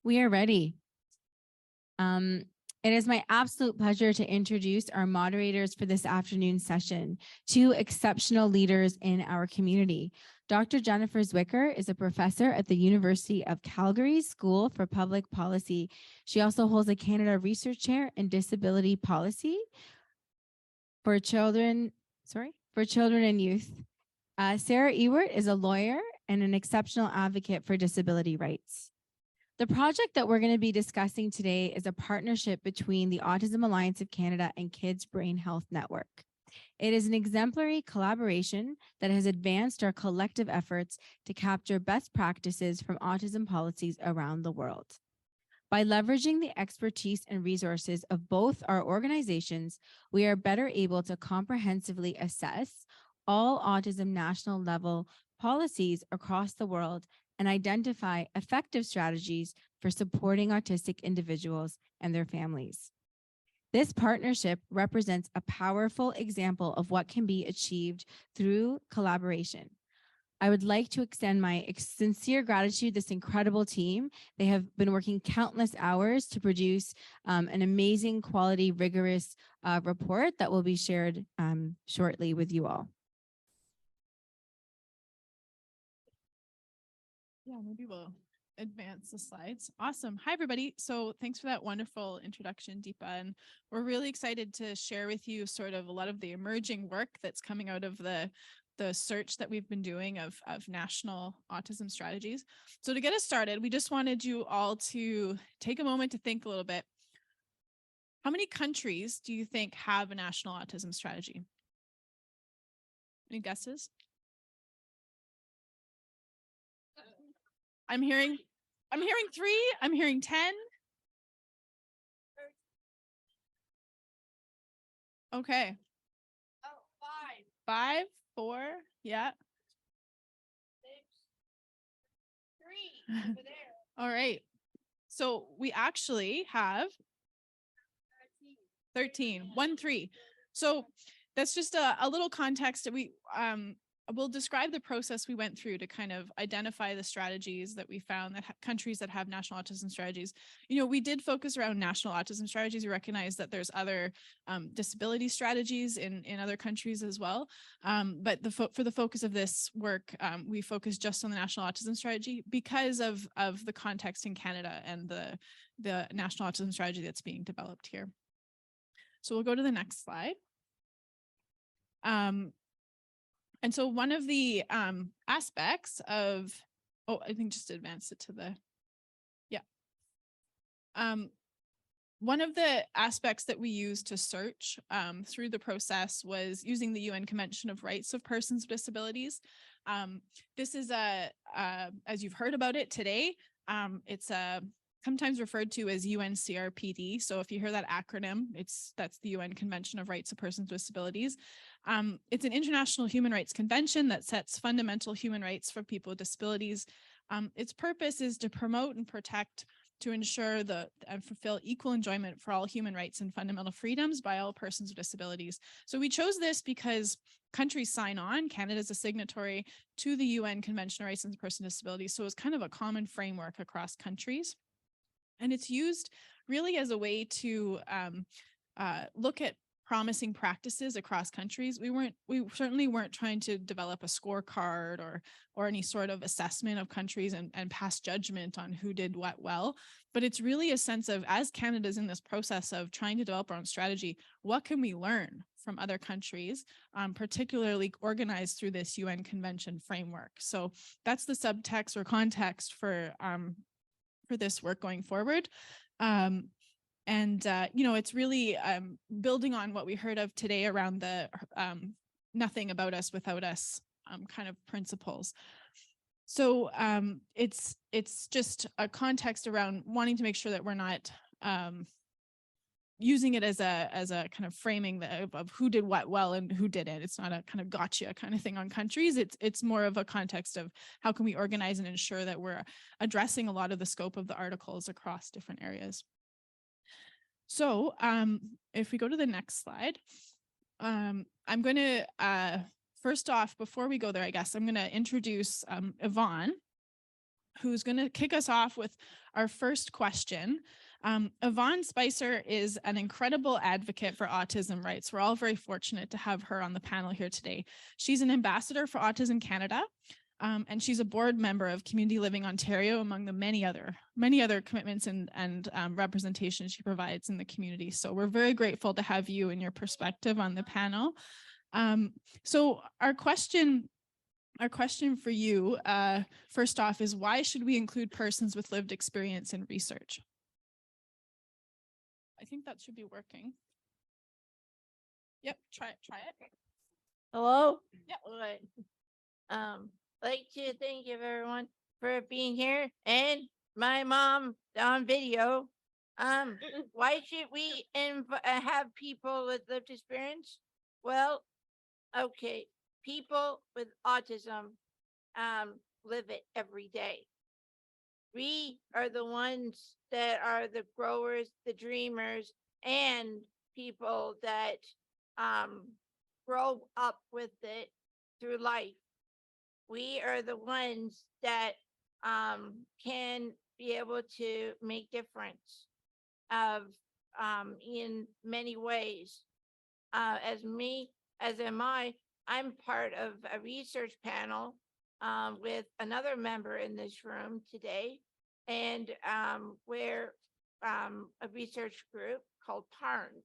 We are ready. It is my absolute pleasure to introduce our moderators for this afternoon session, two exceptional leaders in our community. Dr. Jennifer Zwicker is a professor at the University of Calgary School for Public Policy. She also holds a Canada Research Chair in Disability Policy for children and youth. Sarah Ewart is a lawyer and an exceptional advocate for disability rights. The project that we're going to be discussing today is a partnership between the Autism Alliance of Canada and Kids Brain Health Network. It is an exemplary collaboration that has advanced our collective efforts to capture best practices from autism policies around the world. By leveraging the expertise and resources of both our organizations, we are better able to comprehensively assess all autism national level policies across the world and identify effective strategies for supporting autistic individuals and their families. This partnership represents a powerful example of what can be achieved through collaboration. I would like to extend my sincere gratitude to this incredible team. They have been working countless hours to produce an amazing quality, rigorous report that will be shared shortly with you all. Yeah, maybe we'll advance the slides. Awesome. Hi, everybody. So thanks for that wonderful introduction, Deepa. And we're really excited to share with you sort of a lot of the emerging work that's coming out of the search that we've been doing of national autism strategies. So to get us started, we just wanted you all to take a moment to think a little bit. How many countries do you think have a national autism strategy? Any guesses? I'm hearing 3, I'm hearing 10. Okay. Oh, 5. 5, 4, yeah. 6, 3 over there. All right. So we actually have 13, 1, 3. So that's just a little context that we'll describe the process we went through to kind of identify the strategies that we found that countries that have national autism strategies. You know, we did focus around national autism strategies. We recognize that there's other disability strategies in other countries as well. But for the focus of this work, we focused just on the national autism strategy because of the context in Canada and the national autism strategy that's being developed here. So we'll go to the next slide. And so one of the aspects of, I think just advance it to the, one of the aspects that we used to search through the process was using the UN Convention of Rights of Persons with Disabilities. This is as you've heard about it today, it's sometimes referred to as UNCRPD. So if you hear that acronym, that's the UN Convention of Rights of Persons with Disabilities. It's an international human rights convention that sets fundamental human rights for people with disabilities. Its purpose is to promote and protect, to ensure and fulfill equal enjoyment for all human rights and fundamental freedoms by all persons with disabilities. So we chose this because countries sign on. Canada is a signatory to the UN Convention on Rights of Persons with Disabilities. So it's kind of a common framework across countries. And it's used really as a way to look at promising practices across countries. We certainly weren't trying to develop a scorecard or any sort of assessment of countries and pass judgment on who did what well, but it's really a sense of, as Canada's in this process of trying to develop our own strategy, what can we learn from other countries, particularly organized through this UN Convention framework. So that's the subtext or context for this work going forward. You know, it's really building on what we heard of today around the nothing about us without us kind of principles. So it's just a context around wanting to make sure that we're not using it as a kind of framing of who did what well and who didn't. It's not a kind of gotcha kind of thing on countries. It's more of a context of how can we organize and ensure that we're addressing a lot of the scope of the articles across different areas. So if we go to the next slide, I'm going to, first off, before we go there, I guess, I'm going to introduce Yvonne. who's going to kick us off with our first question. Yvonne Spicer is an incredible advocate for autism rights. We're all very fortunate to have her on the panel here today. She's an ambassador for Autism Canada, and she's a board member of Community Living Ontario, among the many other commitments and representation she provides in the community. So we're very grateful to have you and your perspective on the panel. So our question for you, first off, is why should we include persons with lived experience in research? I think that should be working. Yep, try it. Hello? Yep. All right. Like to thank you everyone for being here and my mom on video. Why should we have people with lived experience? Well, okay, people with autism live it every day. We are the ones that are the growers, the dreamers, and people that grow up with it through life. We are the ones that can be able to make difference in many ways. I'm part of a research panel with another member in this room today, and we're a research group called PARN.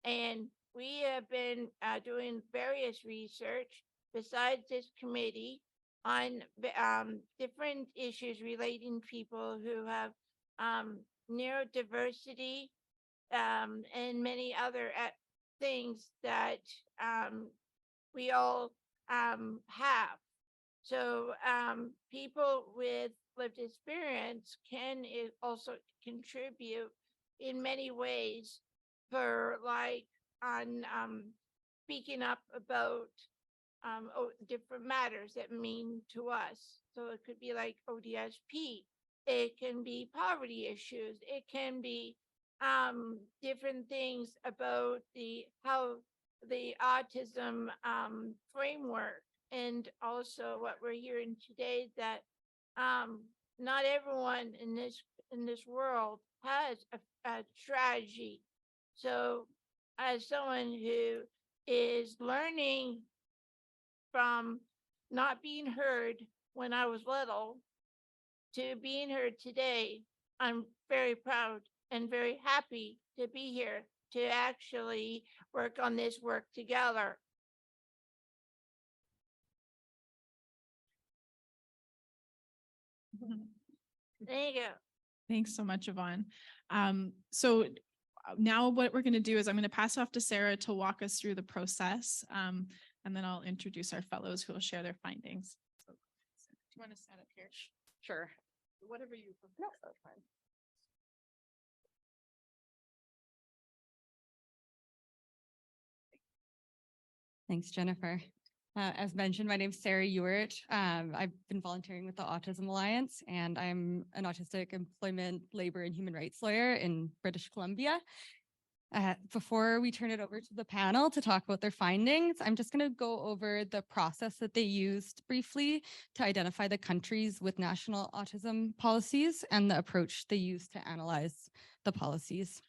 And we have been doing various research besides this committee on different issues relating to people who have neurodiversity and many other things that we all have. So people with lived experience can also contribute in many ways for like on speaking up about different matters that mean to us. So it could be like ODSP, it can be poverty issues, it can be different things about how the autism framework, and also what we're hearing today that not everyone in this world has a strategy. So as someone who is learning from not being heard when I was little to being heard today, I'm very proud and very happy to be here to actually work on this work together. There you go. Thanks so much, Yvonne. So now what we're going to do is I'm going to pass off to Sarah to walk us through the process, and then I'll introduce our fellows who will share their findings. So, do you want to stand up here? Sure. Whatever you prefer. No, that's fine. Thanks, Jennifer. As mentioned, my name is Sarah Ewart. I've been volunteering with the Autism Alliance, and I'm an autistic employment, labor, and human rights lawyer in British Columbia. Before we turn it over to the panel to talk about their findings, I'm just going to go over the process that they used briefly to identify the countries with national autism policies and the approach they used to analyze the policies.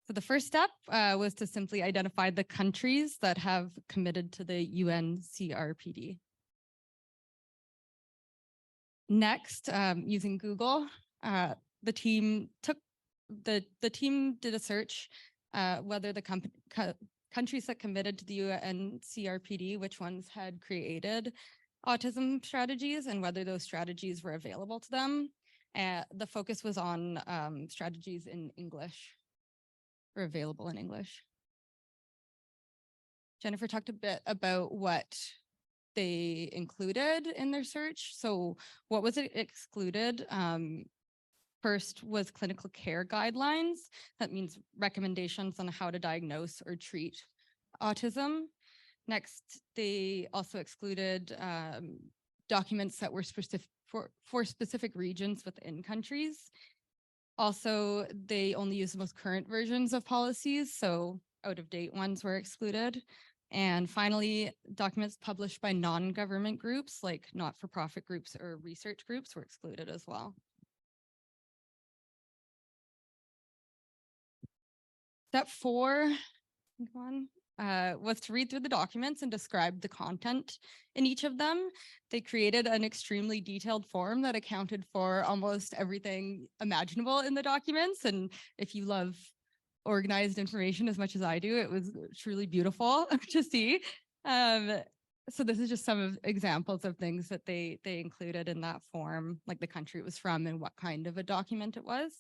So the first step was to simply identify the countries that have committed to the UN CRPD. Next, using Google, the team did a search whether the countries that committed to the UN CRPD, which ones had created autism strategies and whether those strategies were available to them. The focus was on strategies in English, or available in English. Jennifer talked a bit about what they included in their search. So what was it excluded? First was clinical care guidelines. That means recommendations on how to diagnose or treat autism. Next, they also excluded documents that were specific for specific regions within countries. Also, they only use the most current versions of policies, so out-of-date ones were excluded. And finally, documents published by non-government groups like not-for-profit groups or research groups were excluded as well. Step 4, was to read through the documents and describe the content in each of them. They created an extremely detailed form that accounted for almost everything imaginable in the documents. And if you love organized information as much as I do, it was truly beautiful to see. So this is just some of examples of things that they included in that form, like the country it was from and what kind of a document it was.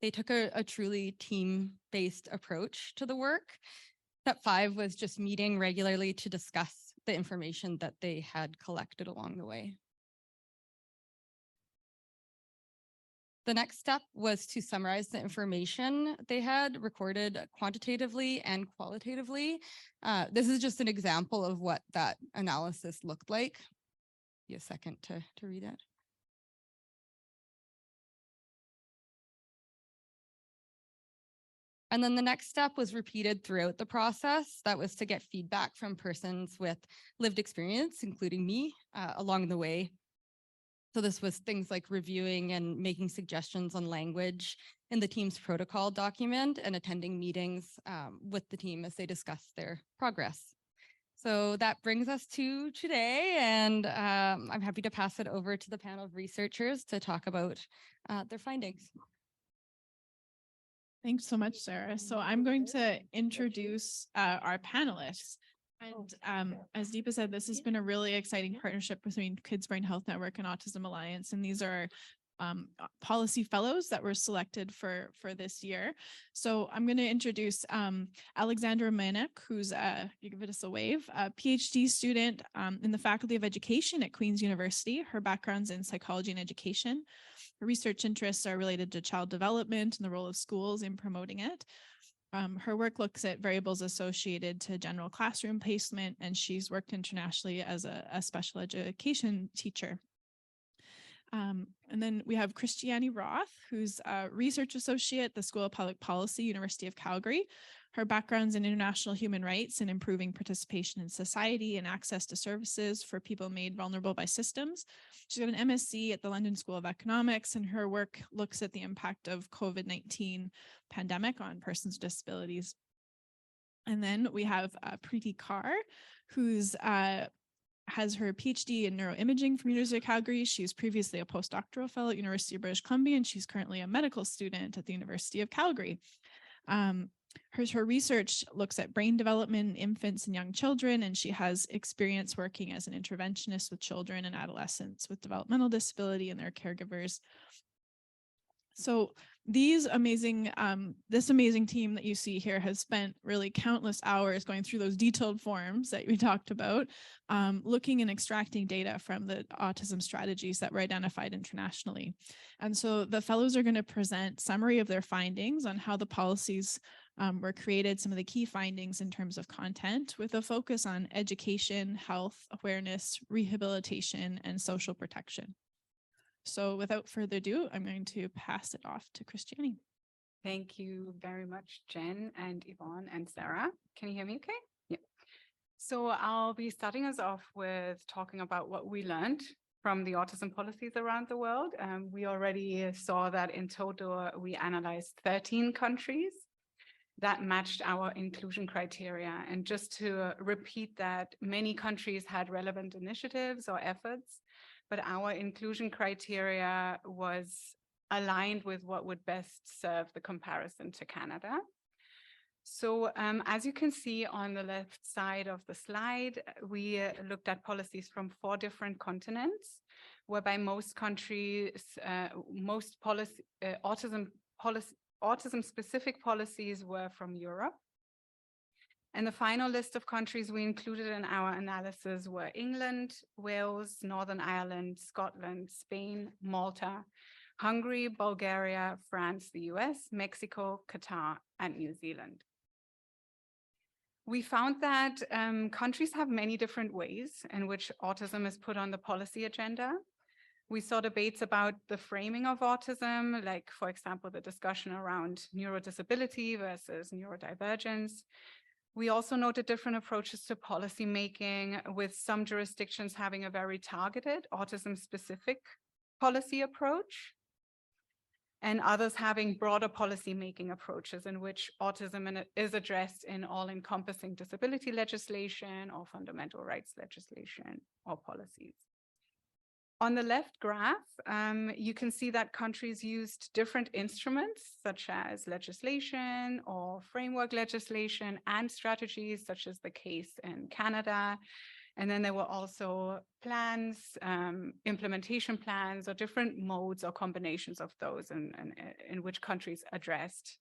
They took a truly team-based approach to the work. Step 5 was just meeting regularly to discuss the information that they had collected along the way. The next step was to summarize the information they had recorded quantitatively and qualitatively. This is just an example of what that analysis looked like. Give me a second to read it. And then the next step was repeated throughout the process. That was to get feedback from persons with lived experience, including me, along the way. So this was things like reviewing and making suggestions on language in the team's protocol document and attending meetings with the team as they discussed their progress. So that brings us to today, and I'm happy to pass it over to the panel of researchers to talk about their findings. Thanks so much, Sarah. So I'm going to introduce our panelists. And as Deepa said, this has been a really exciting partnership between Kids Brain Health Network and Autism Alliance. And these are policy fellows that were selected for this year. So I'm going to introduce Alexandra Manek, who's you give us a wave, a PhD student in the Faculty of Education at Queen's University. Her background's in psychology and education. Her research interests are related to child development and the role of schools in promoting it. Her work looks at variables associated to general classroom placement, and she's worked internationally as a special education teacher. And then we have Christiane Roth, who's a research associate at the School of Public Policy, University of Calgary. Her background's in international human rights and improving participation in society and access to services for people made vulnerable by systems. She's got an MSc at the London School of Economics, and her work looks at the impact of COVID-19 pandemic on persons with disabilities. And then we have Preeti Kaur, who's has her PhD in neuroimaging from University of Calgary. She was previously a postdoctoral fellow at University of British Columbia, and she's currently a medical student at the University of Calgary. Her research looks at brain development in infants and young children, and she has experience working as an interventionist with children and adolescents with developmental disability and their caregivers. So these amazing, this amazing team that you see here has spent really countless hours going through those detailed forms that we talked about, looking and extracting data from the autism strategies that were identified internationally. And so the fellows are going to present summary of their findings on how the policies were created, some of the key findings in terms of content, with a focus on education, health, awareness, rehabilitation, and social protection. So without further ado, I'm going to pass it off to Christiane. Thank you very much, Jen and Yvonne and Sarah. Can you hear me okay? Yeah. So I'll be starting us off with talking about what we learned from the autism policies around the world. We already saw that in total, we analyzed 13 countries that matched our inclusion criteria. And just to repeat that, many countries had relevant initiatives or efforts, but our inclusion criteria was aligned with what would best serve the comparison to Canada. So as you can see on the left side of the slide, we looked at policies from 4 different continents, whereby most countries, autism-specific policies were from Europe. And the final list of countries we included in our analysis were England, Wales, Northern Ireland, Scotland, Spain, Malta, Hungary, Bulgaria, France, the US, Mexico, Qatar, and New Zealand. We found that countries have many different ways in which autism is put on the policy agenda. We saw debates about the framing of autism, like, for example, the discussion around neurodisability versus neurodivergence. We also noted different approaches to policy making, with some jurisdictions having a very targeted autism-specific policy approach, and others having broader policy-making approaches in which autism is addressed in all-encompassing disability legislation or fundamental rights legislation or policies. On the left graph, you can see that countries used different instruments, such as legislation or framework legislation, and strategies, such as the case in Canada. And then there were also plans, implementation plans, or different modes or combinations of those in which countries addressed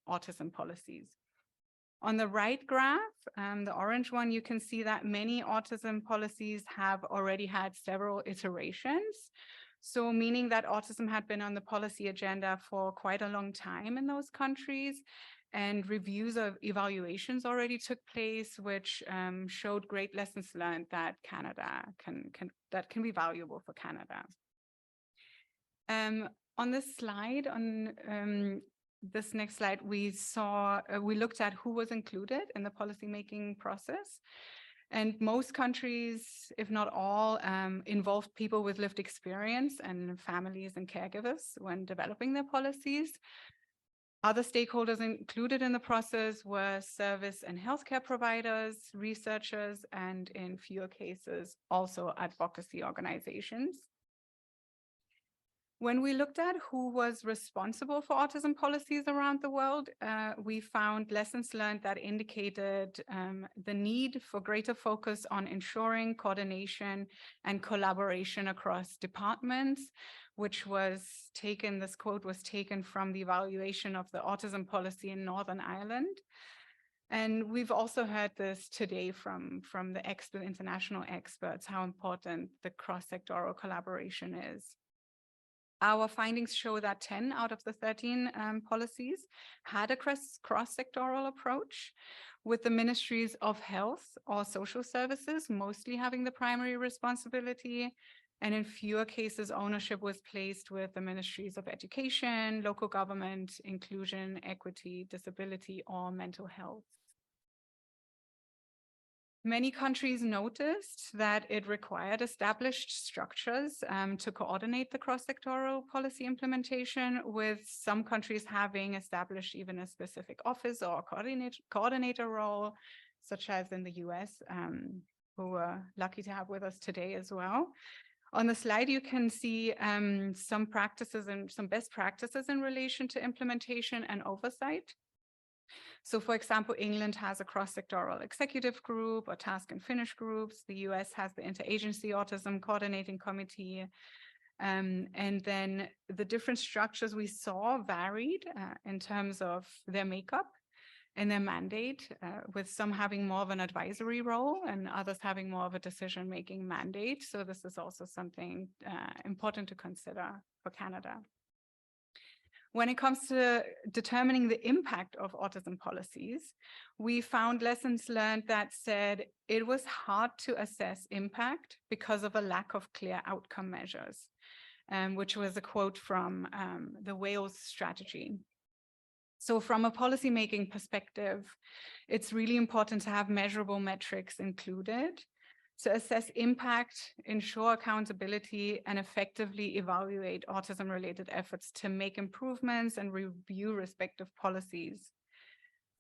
autism policies. On the right graph, the orange one, you can see that many autism policies have already had several iterations. So meaning that autism had been on the policy agenda for quite a long time in those countries, and reviews of evaluations already took place, which showed great lessons learned that Canada can be valuable for Canada. On this slide, on this next slide, we looked at who was included in the policymaking process. And most countries, if not all, involved people with lived experience and families and caregivers when developing their policies. Other stakeholders included in the process were service and healthcare providers, researchers, and in fewer cases, also advocacy organizations. When we looked at who was responsible for autism policies around the world, we found lessons learned that indicated the need for greater focus on ensuring coordination and collaboration across departments, which was taken, this quote was taken from the evaluation of the autism policy in Northern Ireland. And we've also heard this today from the international experts, how important the cross-sectoral collaboration is. Our findings show that 10 out of the 13 policies had a cross-sectoral approach, with the ministries of health or social services mostly having the primary responsibility. And in fewer cases, ownership was placed with the ministries of education, local government, inclusion, equity, disability, or mental health. Many countries noticed that it required established structures to coordinate the cross-sectoral policy implementation, with some countries having established even a specific office or coordinator role, such as in the US, who we're lucky to have with us today as well. On the slide, you can see some practices and some best practices in relation to implementation and oversight. So for example, England has a cross-sectoral executive group or task and finish groups. The US has the Interagency Autism Coordinating Committee. And then the different structures we saw varied in terms of their makeup and their mandate, with some having more of an advisory role and others having more of a decision-making mandate. So this is also something important to consider for Canada. When it comes to determining the impact of autism policies, we found lessons learned that said it was hard to assess impact because of a lack of clear outcome measures, which was a quote from the Wales strategy. So from a policymaking perspective, it's really important to have measurable metrics included to assess impact, ensure accountability, and effectively evaluate autism-related efforts to make improvements and review respective policies.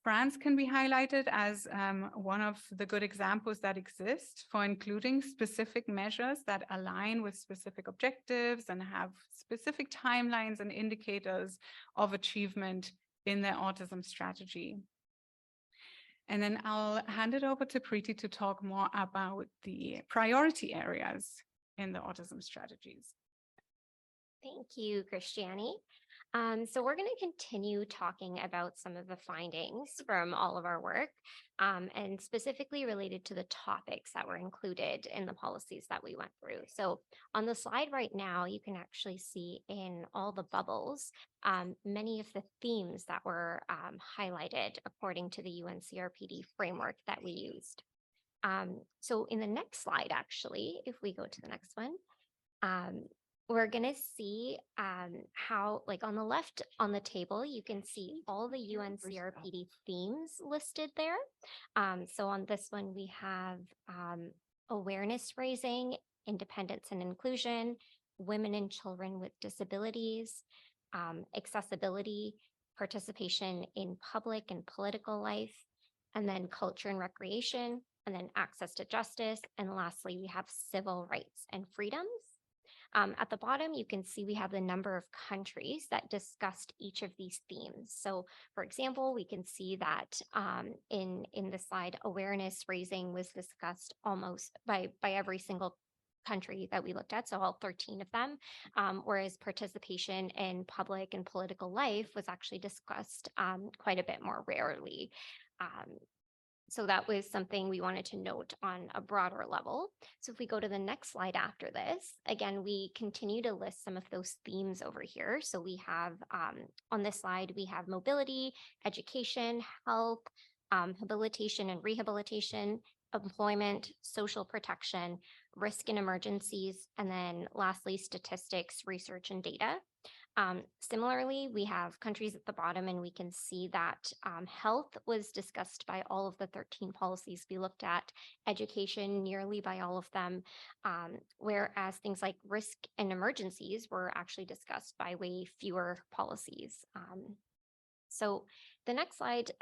France can be highlighted as one of the good examples that exist for including specific measures that align with specific objectives and have specific timelines and indicators of achievement in their autism strategy. And then I'll hand it over to Preeti to talk more about the priority areas in the autism strategies. Thank you, Christiane. So we're going to continue talking about some of the findings from all of our work, and specifically related to the topics that were included in the policies that we went through. So on the slide right now, you can actually see in all the bubbles many of the themes that were highlighted according to the UNCRPD framework that we used. So in the next slide, actually, if we go to the next one, we're going to see how, like on the left on the table, you can see all the UNCRPD themes listed there. So on this one, we have awareness raising, independence and inclusion, women and children with disabilities, accessibility, participation in public and political life, and then culture and recreation, and then access to justice. And lastly, we have civil rights and freedoms. At the bottom, you can see we have the number of countries that discussed each of these themes. So for example, we can see that in the slide, awareness raising was discussed almost by every single country that we looked at, so all 13 of them, whereas participation in public and political life was actually discussed quite a bit more rarely. So that was something we wanted to note on a broader level. So if we go to the next slide after this, again, we continue to list some of those themes over here. So we have on this slide, we have mobility, education, health, habilitation and rehabilitation, employment, social protection, risk and emergencies, and then lastly, statistics, research, and data. Similarly, we have countries at the bottom, and we can see that health was discussed by all of the 13 policies we looked at, education nearly by all of them, whereas things like risk and emergencies were actually discussed by way fewer policies. So the next slide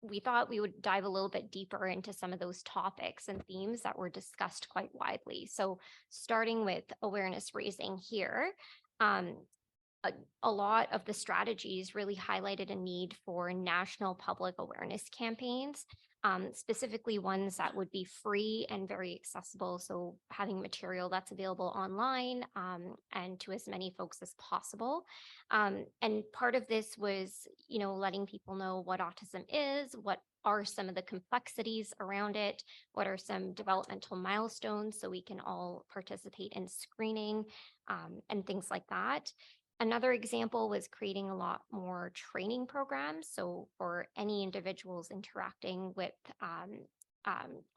we thought we would dive a little bit deeper into some of those topics and themes that were discussed quite widely. So starting with awareness raising here, a lot of the strategies really highlighted a need for national public awareness campaigns, specifically ones that would be free and very accessible. So having material that's available online and to as many folks as possible. And part of this was, letting people know what autism is, what are some of the complexities around it, what are some developmental milestones so we can all participate in screening and things like that. Another example was creating a lot more training programs. So for any individuals interacting with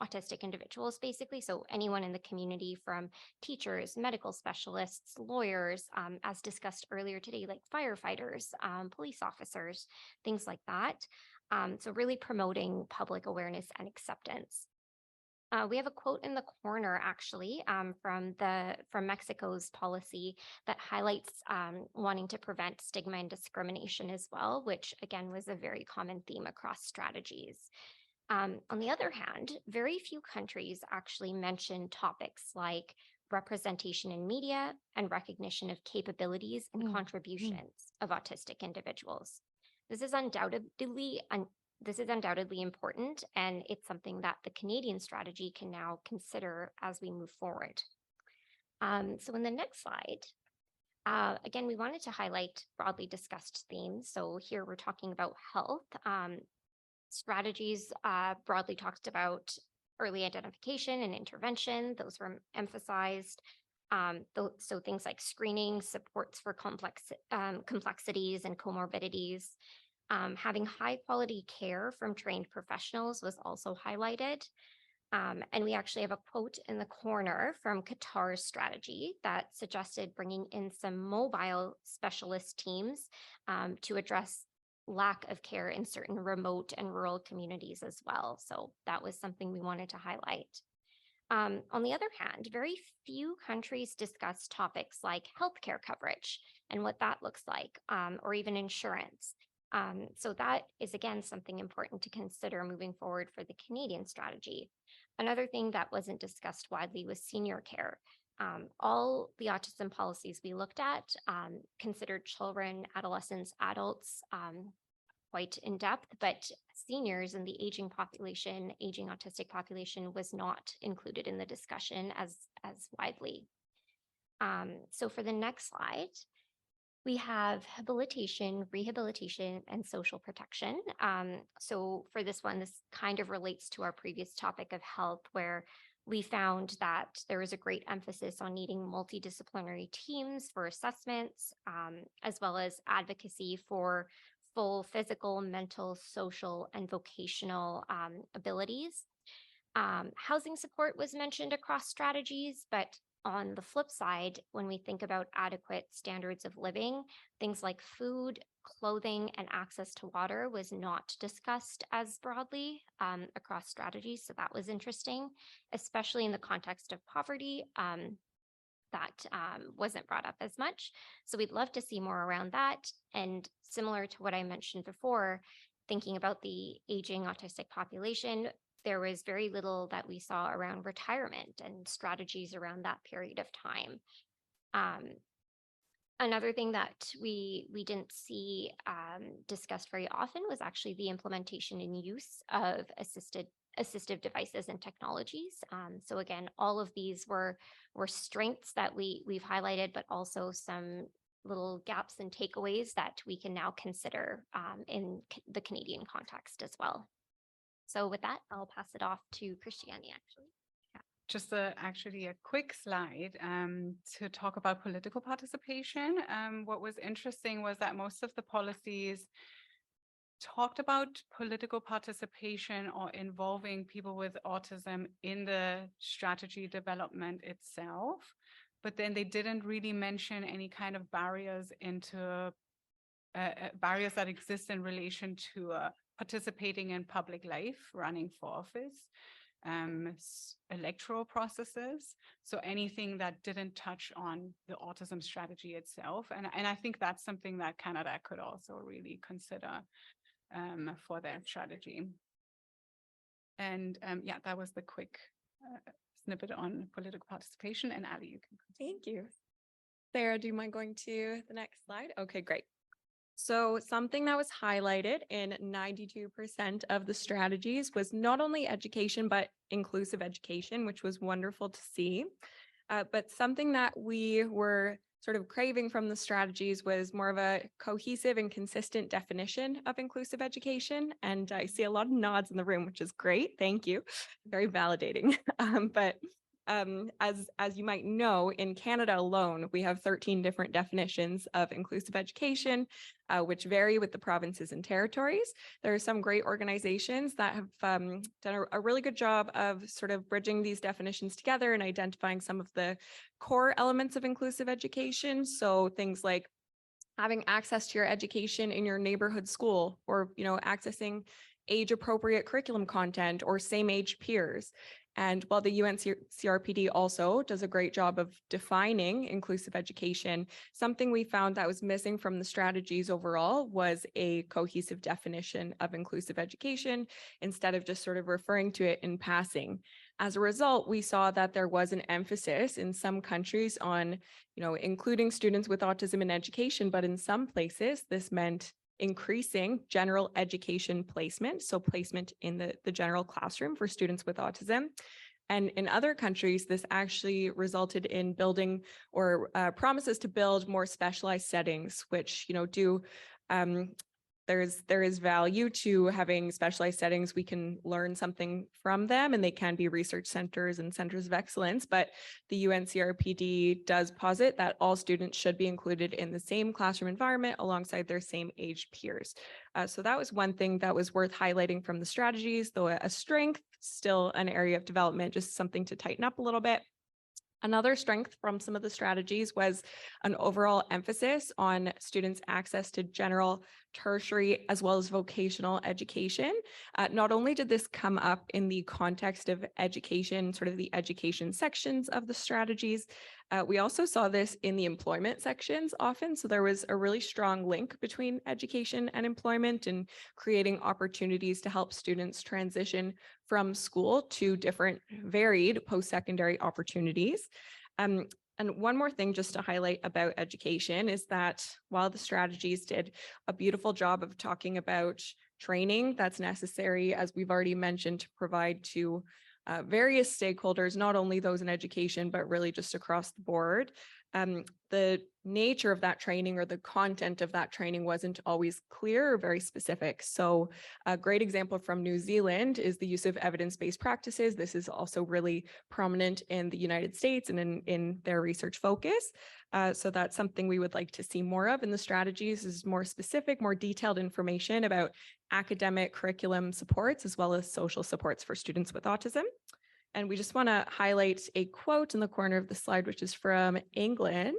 autistic individuals, basically. So anyone in the community, from teachers, medical specialists, lawyers, as discussed earlier today, like firefighters, police officers, things like that. So really promoting public awareness and acceptance. We have a quote in the corner, actually, from Mexico's policy that highlights wanting to prevent stigma and discrimination as well, which again was a very common theme across strategies. On the other hand, very few countries actually mention topics like representation in media and recognition of capabilities and contributions of autistic individuals. This is undoubtedly important, and it's something that the Canadian strategy can now consider as we move forward. So in the next slide, again, we wanted to highlight broadly discussed themes. So here we're talking about health. Strategies broadly talked about early identification and intervention. Those were emphasized. So things like screening, supports for complexities and comorbidities. Having high quality care from trained professionals was also highlighted. And we actually have a quote in the corner from Qatar's strategy that suggested bringing in some mobile specialist teams to address lack of care in certain remote and rural communities as well. So that was something we wanted to highlight. On the other hand, very few countries discuss topics like healthcare coverage and what that looks like, or even insurance. So that is, again, something important to consider moving forward for the Canadian strategy. Another thing that wasn't discussed widely was senior care. All the autism policies we looked at considered children, adolescents, adults quite in depth, but seniors in the aging autistic population was not included in the discussion as widely. So for the next slide, we have habilitation, rehabilitation, and social protection. So for this one, this kind of relates to our previous topic of health, where we found that there is a great emphasis on needing multidisciplinary teams for assessments, as well as advocacy for full physical, mental, social, and vocational abilities. Housing support was mentioned across strategies, but on the flip side, when we think about adequate standards of living, things like food, clothing, and access to water was not discussed as broadly across strategies. So that was interesting, especially in the context of poverty. That wasn't brought up as much. So we'd love to see more around that. And similar to what I mentioned before, thinking about the aging autistic population, there was very little that we saw around retirement and strategies around that period of time. Another thing that we didn't see discussed very often was actually the implementation and use of assistive devices and technologies. So again, all of these were strengths that we've highlighted, but also some little gaps and takeaways that we can now consider in the Canadian context as well. So with that, I'll pass it off to Christiane, actually. Just actually a quick slide to talk about political participation. What was interesting was that most of the policies talked about political participation or involving people with autism in the strategy development itself, but then they didn't really mention any kind of barriers into barriers that exist in relation to participating in public life, running for office, electoral processes. So anything that didn't touch on the autism strategy itself. And I think that's something that Canada could also really consider for their strategy. And yeah, that was the quick snippet on political participation. And Ali, you can continue. Thank you. Sarah, do you mind going to the next slide? Okay, great. So something that was highlighted in 92% of the strategies was not only education, but inclusive education, which was wonderful to see. But something that we were sort of craving from the strategies was more of a cohesive and consistent definition of inclusive education. And I see a lot of nods in the room, which is great. Thank you. Very validating. As you might know, in Canada alone, we have 13 different definitions of inclusive education, which vary with the provinces and territories. There are some great organizations that have done a really good job of sort of bridging these definitions together and identifying some of the core elements of inclusive education. So things like having access to your education in your neighborhood school, or accessing age-appropriate curriculum content or same-age peers. And while the UNCRPD also does a great job of defining inclusive education, something we found that was missing from the strategies overall was a cohesive definition of inclusive education, instead of just sort of referring to it in passing. As a result, we saw that there was an emphasis in some countries on, including students with autism in education, but in some places this meant increasing general education placement, so placement in the general classroom for students with autism. And in other countries, this actually resulted in building or promises to build more specialized settings, which, there is value to having specialized settings. We can learn something from them, and they can be research centers and centers of excellence. But the UNCRPD does posit that all students should be included in the same classroom environment alongside their same age peers. So that was one thing that was worth highlighting from the strategies, though a strength, still an area of development, just something to tighten up a little bit. Another strength from some of the strategies was an overall emphasis on students' access to general, tertiary, as well as vocational education. Not only did this come up in the context of education, sort of the education sections of the strategies, we also saw this in the employment sections often. So there was a really strong link between education and employment, and creating opportunities to help students transition from school to different varied post-secondary opportunities. And one more thing just to highlight about education is that while the strategies did a beautiful job of talking about training that's necessary, as we've already mentioned, to provide to various stakeholders, not only those in education, but really just across the board, the nature of that training or the content of that training wasn't always clear or very specific. So a great example from New Zealand is the use of evidence-based practices. This is also really prominent in the United States and in their research focus. So that's something we would like to see more of in the strategies, is more specific, more detailed information about academic curriculum supports as well as social supports for students with autism. And we just want to highlight a quote in the corner of the slide, which is from England.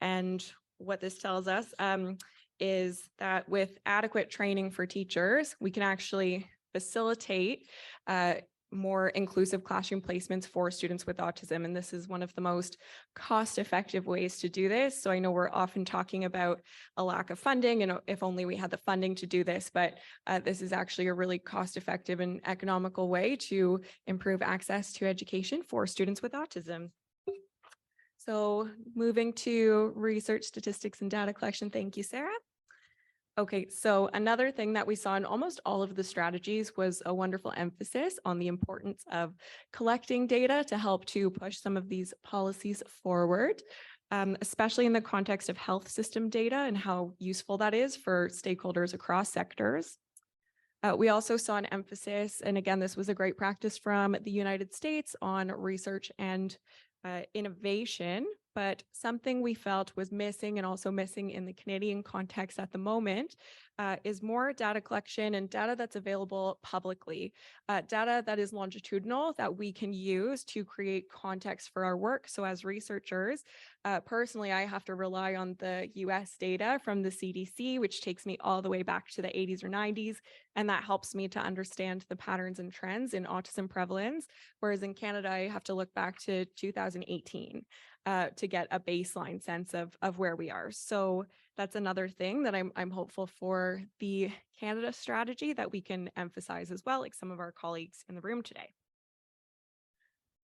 And what this tells us is that with adequate training for teachers, we can actually facilitate more inclusive classroom placements for students with autism. And this is one of the most cost-effective ways to do this. So I know we're often talking about a lack of funding and if only we had the funding to do this, but this is actually a really cost-effective and economical way to improve access to education for students with autism. So moving to research, statistics, and data collection. Thank you, Sarah. Okay, so another thing that we saw in almost all of the strategies was a wonderful emphasis on the importance of collecting data to help to push some of these policies forward, especially in the context of health system data and how useful that is for stakeholders across sectors. We also saw an emphasis, and again, this was a great practice from the United States, on research and innovation, but something we felt was missing and also missing in the Canadian context at the moment is more data collection and data that's available publicly, data that is longitudinal that we can use to create context for our work. So as researchers, personally, I have to rely on the US data from the CDC, which takes me all the way back to the 80s or 90s. And that helps me to understand the patterns and trends in autism prevalence. Whereas in Canada, I have to look back to 2018 to get a baseline sense of where we are. So that's another thing that I'm hopeful for the Canada strategy that we can emphasize as well, like some of our colleagues in the room today.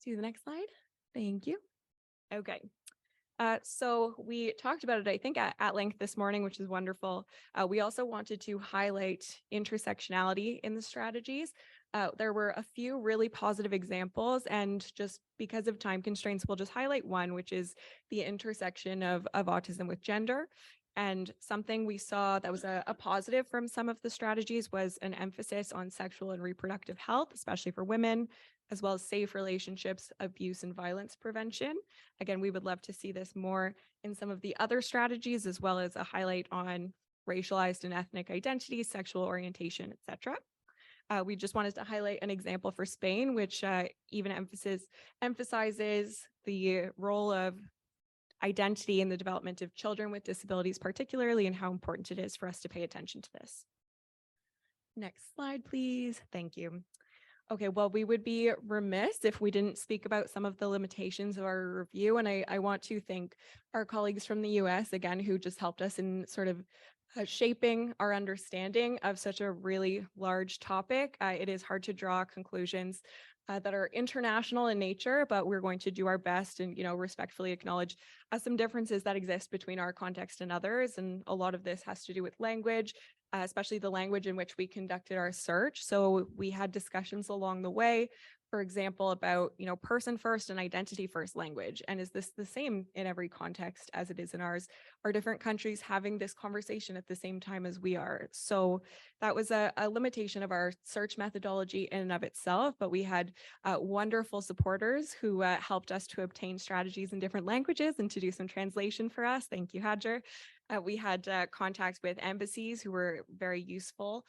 See the next slide. Thank you. Okay. So we talked about it, I think, at length this morning, which is wonderful. We also wanted to highlight intersectionality in the strategies. There were a few really positive examples, and just because of time constraints, we'll just highlight one, which is the intersection of autism with gender. And something we saw that was a positive from some of the strategies was an emphasis on sexual and reproductive health, especially for women, as well as safe relationships, abuse, and violence prevention. Again, we would love to see this more in some of the other strategies, as well as a highlight on racialized and ethnic identity, sexual orientation, etc. We just wanted to highlight an example for Spain, which even emphasizes the role of identity in the development of children with disabilities, particularly, and how important it is for us to pay attention to this. Next slide, please. Thank you. Okay, well, we would be remiss if we didn't speak about some of the limitations of our review. And I want to thank our colleagues from the US, again, who just helped us in sort of shaping our understanding of such a really large topic. It is hard to draw conclusions that are international in nature, but we're going to do our best and, respectfully acknowledge some differences that exist between our context and others. And a lot of this has to do with language, especially the language in which we conducted our search. So we had discussions along the way, for example, about, person first and identity first language. And is this the same in every context as it is in ours? Are different countries having this conversation at the same time as we are? So that was a limitation of our search methodology in and of itself, but we had wonderful supporters who helped us to obtain strategies in different languages and to do some translation for us. Thank you, Hadjer. We had contact with embassies who were very useful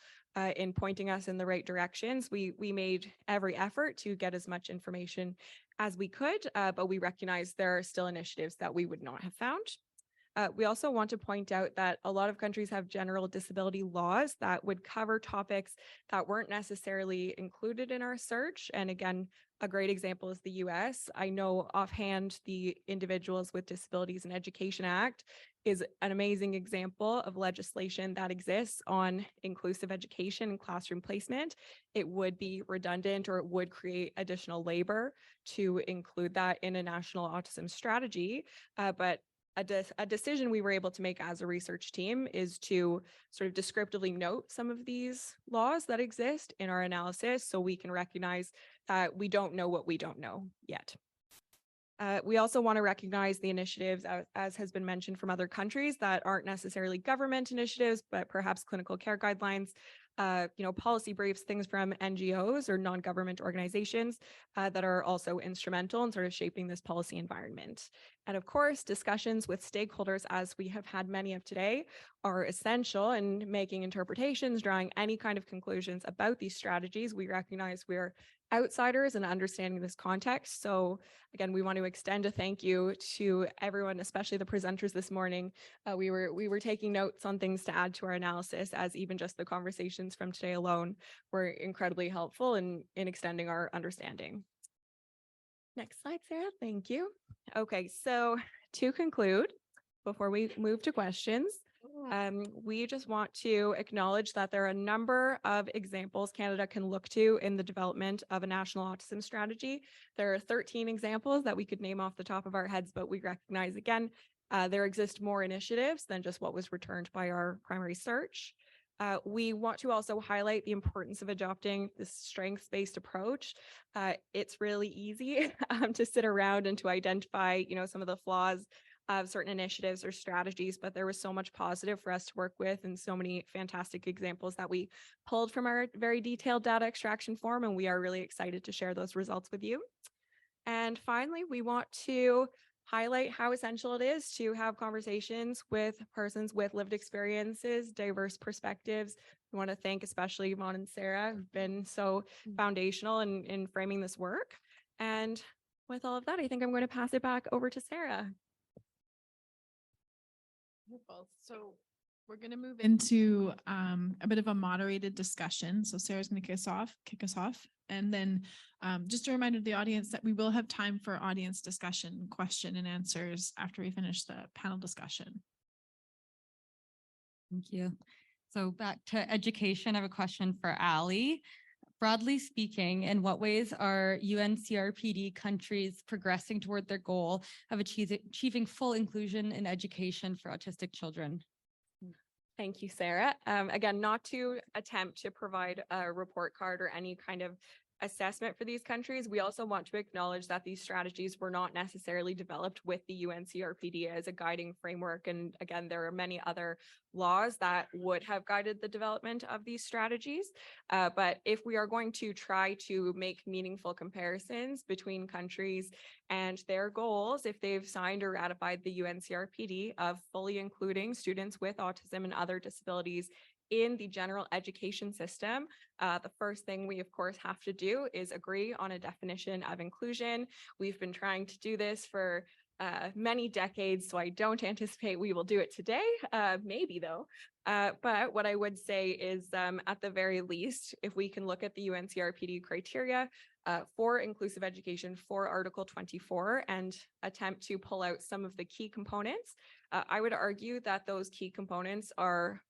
in pointing us in the right directions. We made every effort to get as much information as we could, but we recognize there are still initiatives that we would not have found. We also want to point out that a lot of countries have general disability laws that would cover topics that weren't necessarily included in our search. And again, a great example is the US. I know offhand the Individuals with Disabilities in Education Act is an amazing example of legislation that exists on inclusive education and classroom placement. It would be redundant, or it would create additional labor to include that in a national autism strategy. But a decision we were able to make as a research team is to sort of descriptively note some of these laws that exist in our analysis, so we can recognize that we don't know what we don't know yet. We also want to recognize the initiatives, as has been mentioned, from other countries that aren't necessarily government initiatives, but perhaps clinical care guidelines, policy briefs, things from NGOs or non-government organizations that are also instrumental in sort of shaping this policy environment. And of course, discussions with stakeholders, as we have had many of today, are essential in making interpretations, drawing any kind of conclusions about these strategies. We recognize we're outsiders and understanding this context. So again, we want to extend a thank you to everyone, especially the presenters this morning. We were taking notes on things to add to our analysis, as even just the conversations from today alone were incredibly helpful in extending our understanding. Next slide, Sarah. Thank you. Okay, so to conclude, before we move to questions, we just want to acknowledge that there are a number of examples Canada can look to in the development of a national autism strategy. There are 13 examples that we could name off the top of our heads, but we recognize again, there exist more initiatives than just what was returned by our primary search. We want to also highlight the importance of adopting this strengths-based approach. It's really easy to sit around and to identify, some of the flaws of certain initiatives or strategies, but there was so much positive for us to work with and so many fantastic examples that we pulled from our very detailed data extraction form, and we are really excited to share those results with you. And finally, we want to highlight how essential it is to have conversations with persons with lived experiences, diverse perspectives. We want to thank especially Yvonne and Sarah, who've been so foundational in framing this work. And with all of that, I think I'm going to pass it back over to Sarah. Wonderful. So we're going to move into a bit of a moderated discussion. So Sarah's going to kick us off. And then just a reminder to the audience that we will have time for audience discussion, question and answers after we finish the panel discussion. Thank you. So back to education, I have a question for Ali. Broadly speaking, in what ways are UNCRPD countries progressing toward their goal of achieving full inclusion in education for autistic children? Thank you, Sarah. Again, not to attempt to provide a report card or any kind of assessment for these countries, we also want to acknowledge that these strategies were not necessarily developed with the UNCRPD as a guiding framework. And again, there are many other laws that would have guided the development of these strategies. But if we are going to try to make meaningful comparisons between countries and their goals, if they've signed or ratified the UNCRPD of fully including students with autism and other disabilities in the general education system, the first thing we of course have to do is agree on a definition of inclusion. We've been trying to do this for many decades, so I don't anticipate we will do it today, maybe though. But what I would say is at the very least, if we can look at the UNCRPD criteria for inclusive education for Article 24 and attempt to pull out some of the key components, I would argue that those key components are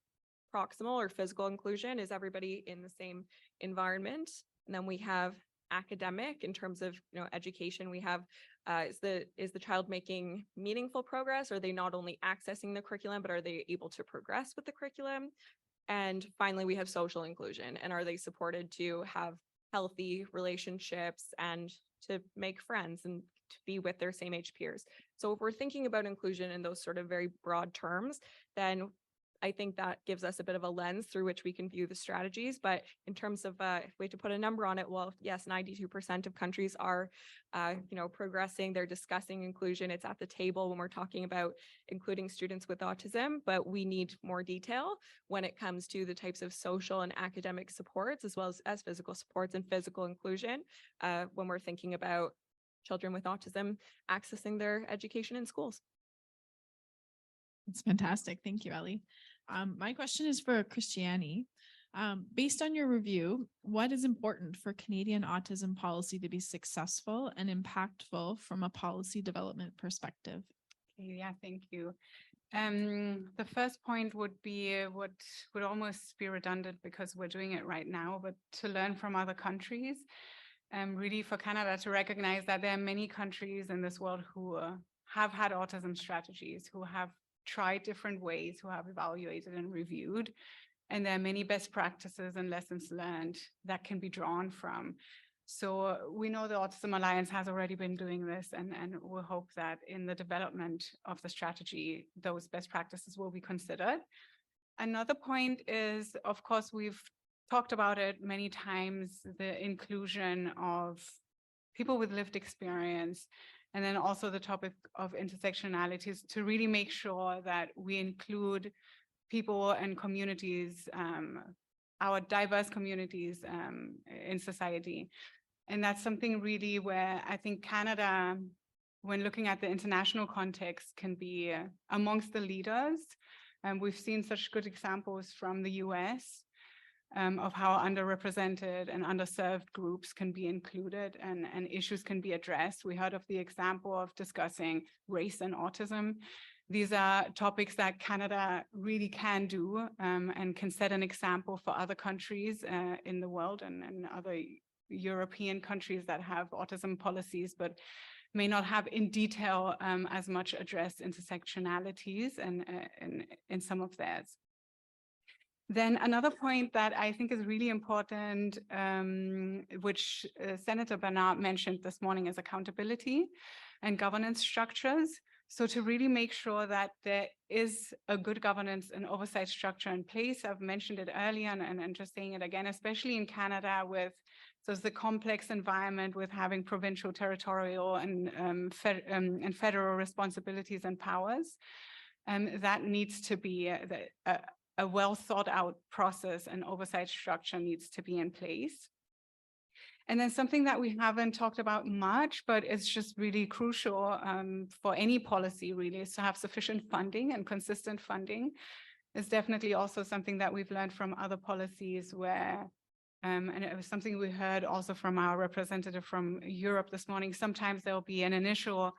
proximal or physical inclusion. Is everybody in the same environment? And then we have academic in terms of education. We have is the child making meaningful progress? Are they not only accessing the curriculum, but are they able to progress with the curriculum? And finally, we have social inclusion, and are they supported to have healthy relationships and to make friends and to be with their same age peers? So if we're thinking about inclusion in those sort of very broad terms, then I think that gives us a bit of a lens through which we can view the strategies. But in terms of if we had to put a number on it, well, yes, 92% of countries are, progressing. They're discussing inclusion. It's at the table when we're talking about including students with autism, but we need more detail when it comes to the types of social and academic supports, as well as physical supports and physical inclusion when we're thinking about children with autism accessing their education in schools. It's fantastic. Thank you, Ellie. My question is for Christiane. Based on your review, what is important for Canadian autism policy to be successful and impactful from a policy development perspective? Yeah, thank you. The first point would be what would almost be redundant because we're doing it right now, but to learn from other countries, really for Canada to recognize that there are many countries in this world who have had autism strategies, who have tried different ways, who have evaluated and reviewed. And there are many best practices and lessons learned that can be drawn from. So we know the Autism Alliance has already been doing this, and we hope that in the development of the strategy, those best practices will be considered. Another point is, of course, we've talked about it many times, the inclusion of people with lived experience, and then also the topic of intersectionalities, to really make sure that we include people and communities, our diverse communities in society. And that's something really where I think Canada, when looking at the international context, can be amongst the leaders. And we've seen such good examples from the US of how underrepresented and underserved groups can be included and issues can be addressed. We heard of the example of discussing race and autism. These are topics that Canada really can do and can set an example for other countries in the world and other European countries that have autism policies, but may not have in detail as much addressed intersectionalities and in some of theirs. Then another point that I think is really important, which Senator Bernard mentioned this morning, is accountability and governance structures. So to really make sure that there is a good governance and oversight structure in place. I've mentioned it earlier and just saying it again, especially in Canada with the complex environment with having provincial, territorial and federal responsibilities and powers. That needs to be a well thought out process and oversight structure needs to be in place. And then something that we haven't talked about much, but it's just really crucial for any policy really, is to have sufficient funding and consistent funding. It's definitely also something that we've learned from other policies where, and it was something we heard also from our representative from Europe this morning, sometimes there'll be an initial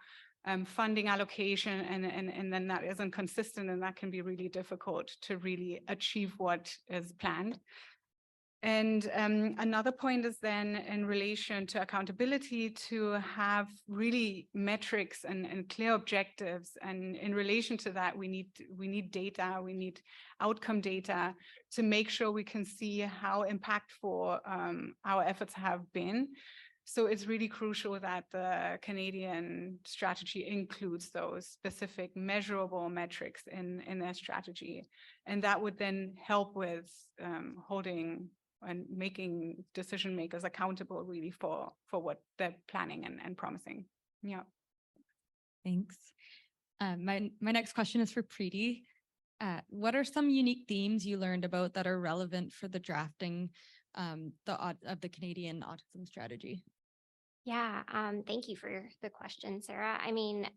funding allocation and then that isn't consistent, and that can be really difficult to really achieve what is planned. And another point is then in relation to accountability, to have really metrics and clear objectives. And in relation to that, we need data, we need outcome data to make sure we can see how impactful our efforts have been. So it's really crucial that the Canadian strategy includes those specific measurable metrics in their strategy. And that would then help with holding and making decision makers accountable really for what they're planning and promising. Yeah. Thanks. My next question is for Preeti. What are some unique themes you learned about that are relevant for the drafting of the Canadian autism strategy? Yeah, thank you for the question, Sarah. I mean,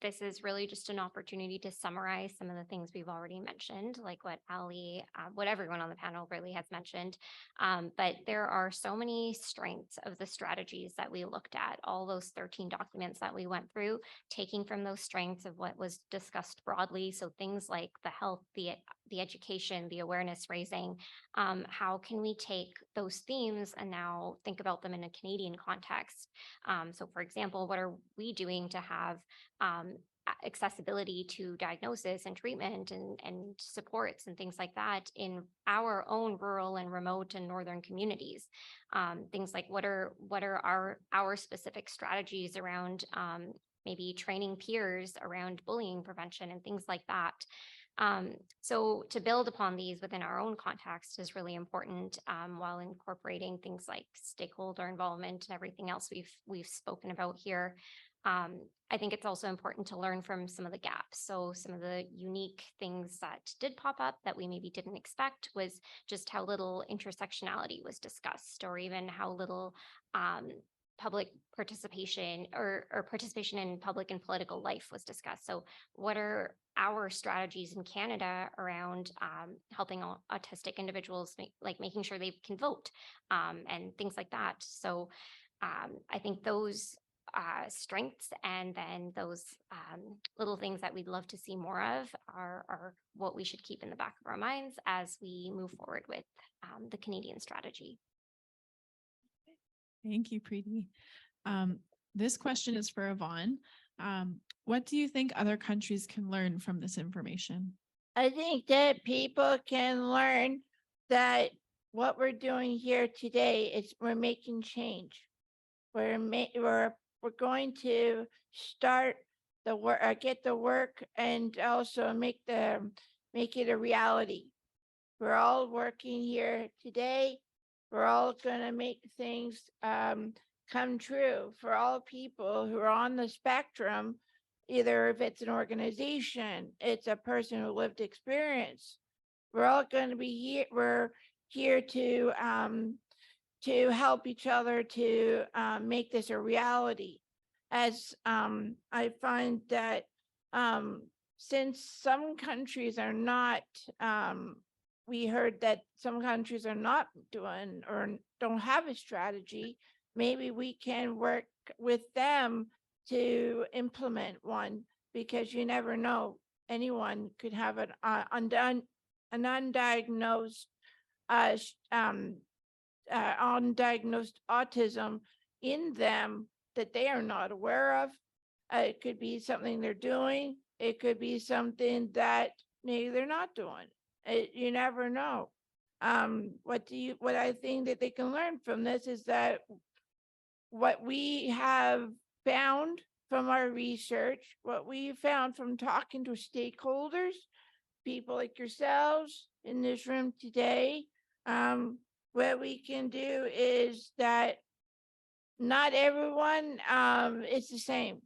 this is really just an opportunity to summarize some of the things we've already mentioned, like what Ali, what everyone on the panel really has mentioned. But there are so many strengths of the strategies that we looked at, all those 13 documents that we went through, taking from those strengths of what was discussed broadly. So things like the health, the education, the awareness raising, how can we take those themes and now think about them in a Canadian context? So for example, what are we doing to have accessibility to diagnosis and treatment and supports and things like that in our own rural and remote and northern communities? Things like what are our specific strategies around maybe training peers around bullying prevention and things like that. So to build upon these within our own context is really important, while incorporating things like stakeholder involvement and everything else we've spoken about here. I think it's also important to learn from some of the gaps. So some of the unique things that did pop up that we maybe didn't expect was just how little intersectionality was discussed, or even how little public participation or participation in public and political life was discussed. So what are our strategies in Canada around helping autistic individuals, making sure they can vote and things like that? So I think those strengths and then those little things that we'd love to see more of are what we should keep in the back of our minds as we move forward with the Canadian strategy. Thank you, Preeti. This question is for Yvonne. What do you think other countries can learn from this information? I think that people can learn that what we're doing here today is we're making change. we're going to start the work, get the work, and also make it a reality. We're all working here today. We're all gonna make things come true for all people who are on the spectrum, either if it's an organization, it's a person who lived experience. We're all gonna be here. We're here to help each other to make this a reality. As I find that since some countries are not, we heard that some countries are not doing or don't have a strategy, maybe we can work with them to implement one, because you never know, anyone could have an undiagnosed undiagnosed autism in them that they are not aware of. It could be something they're doing. It could be something that maybe they're not doing. You never know. What I think that they can learn from this is that what we have found from our research, what we found from talking to stakeholders, people like yourselves in this room today, what we can do is that not everyone is the same.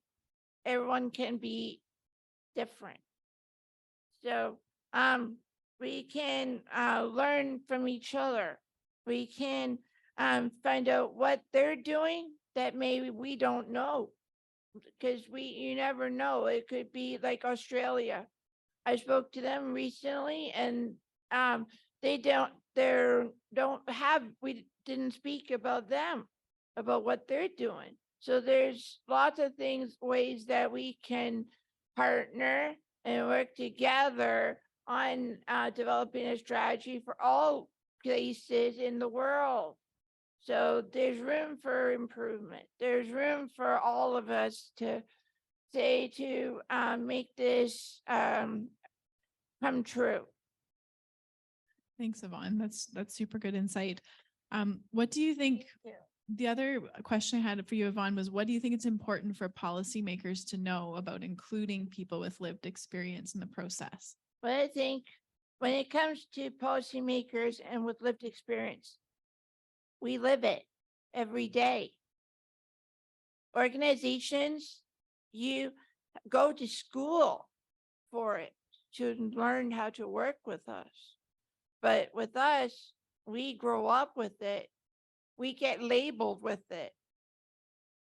Everyone can be different. So we can learn from each other. We can find out what they're doing that maybe we don't know, because you never know. It could be like Australia. I spoke to them recently, and we didn't speak about them, about what they're doing. So there's lots of ways that we can partner and work together on developing a strategy for all places in the world. So there's room for improvement. There's room for all of us to make this come true. Thanks, Yvonne. That's super good insight. What do you think? The other question I had for you, Yvonne, was what do you think it's important for policymakers to know about including people with lived experience in the process? Well, I think when it comes to policymakers and with lived experience, we live it every day. Organizations, you go to school for it to learn how to work with us. But with us, we grow up with it. We get labeled with it.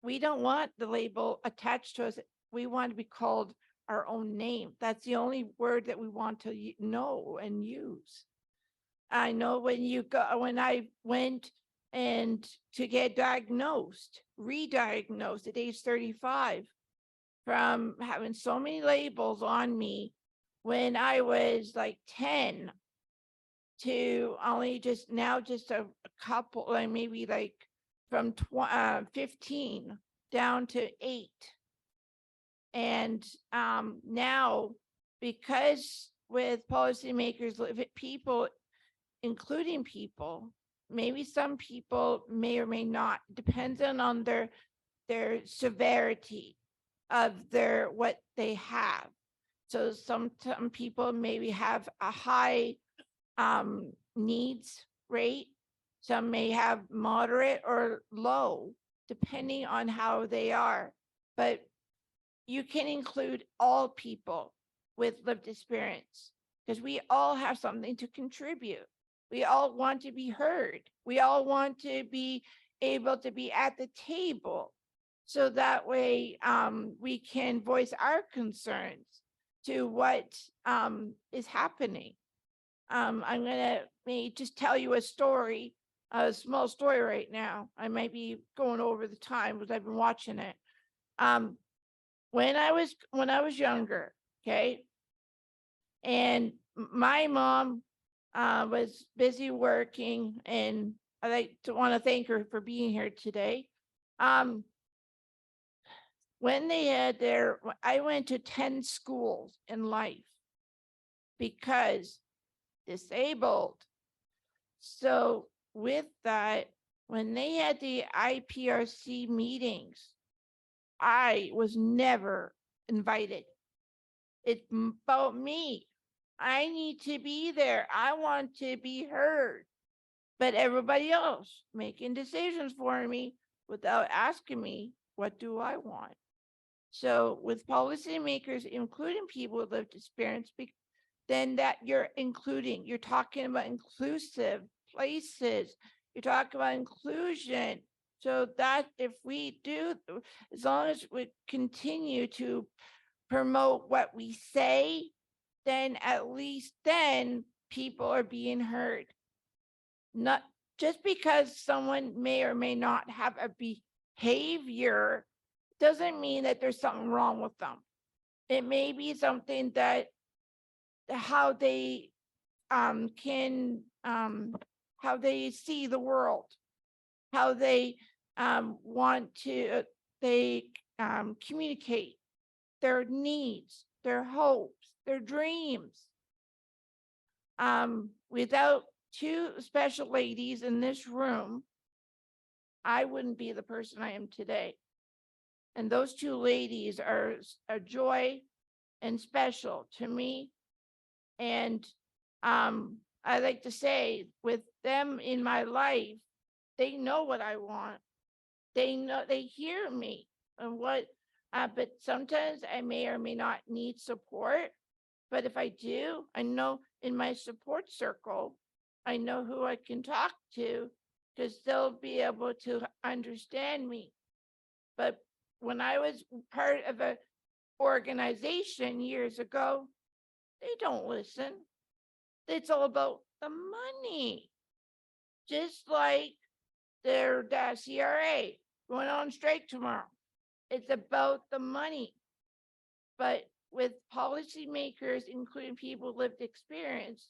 We don't want the label attached to us. We want to be called our own name. That's the only word that we want to know and use. I know when I went and to get diagnosed, re-diagnosed at age 35, from having so many labels on me when I was like 10 to only just a couple, like maybe like from 15 down to 8. And now, because with policymakers, people, including people, maybe some people may or may not, depending on their severity of what they have. So some people maybe have a high needs rate. Some may have moderate or low, depending on how they are. But you can include all people with lived experience, because we all have something to contribute. We all want to be heard. We all want to be able to be at the table. So that way we can voice our concerns to what is happening. I'm gonna just tell you a story, a small story right now. I might be going over the time because I've been watching it. When I was younger, okay, and my mom was busy working, and I want to thank her for being here today. When they had I went to 10 schools in life because disabled. So with that, when they had the IPRC meetings, I was never invited. It's about me. I need to be there. I want to be heard. But everybody else making decisions for me without asking me, what do I want? So with policymakers, including people with lived experience, then that you're including, you're talking about inclusive places, you're talking about inclusion. So that if we do, as long as we continue to promote what we say, then at least then people are being heard. Not just because someone may or may not have a behavior doesn't mean that there's something wrong with them. It may be something that how they how they see the world, how they want to communicate their needs, their hopes, their dreams. Without two special ladies in this room, I wouldn't be the person I am today. And those two ladies are a joy and special to me. And I like to say, with them in my life, they know what I want. They know, they hear me and what, but sometimes I may or may not need support. But if I do, I know in my support circle, I know who I can talk to because they'll be able to understand me. But when I was part of an organization years ago, they don't listen. It's all about the money. Just like their CRA going on strike tomorrow. It's about the money. But with policymakers, including people with lived experience,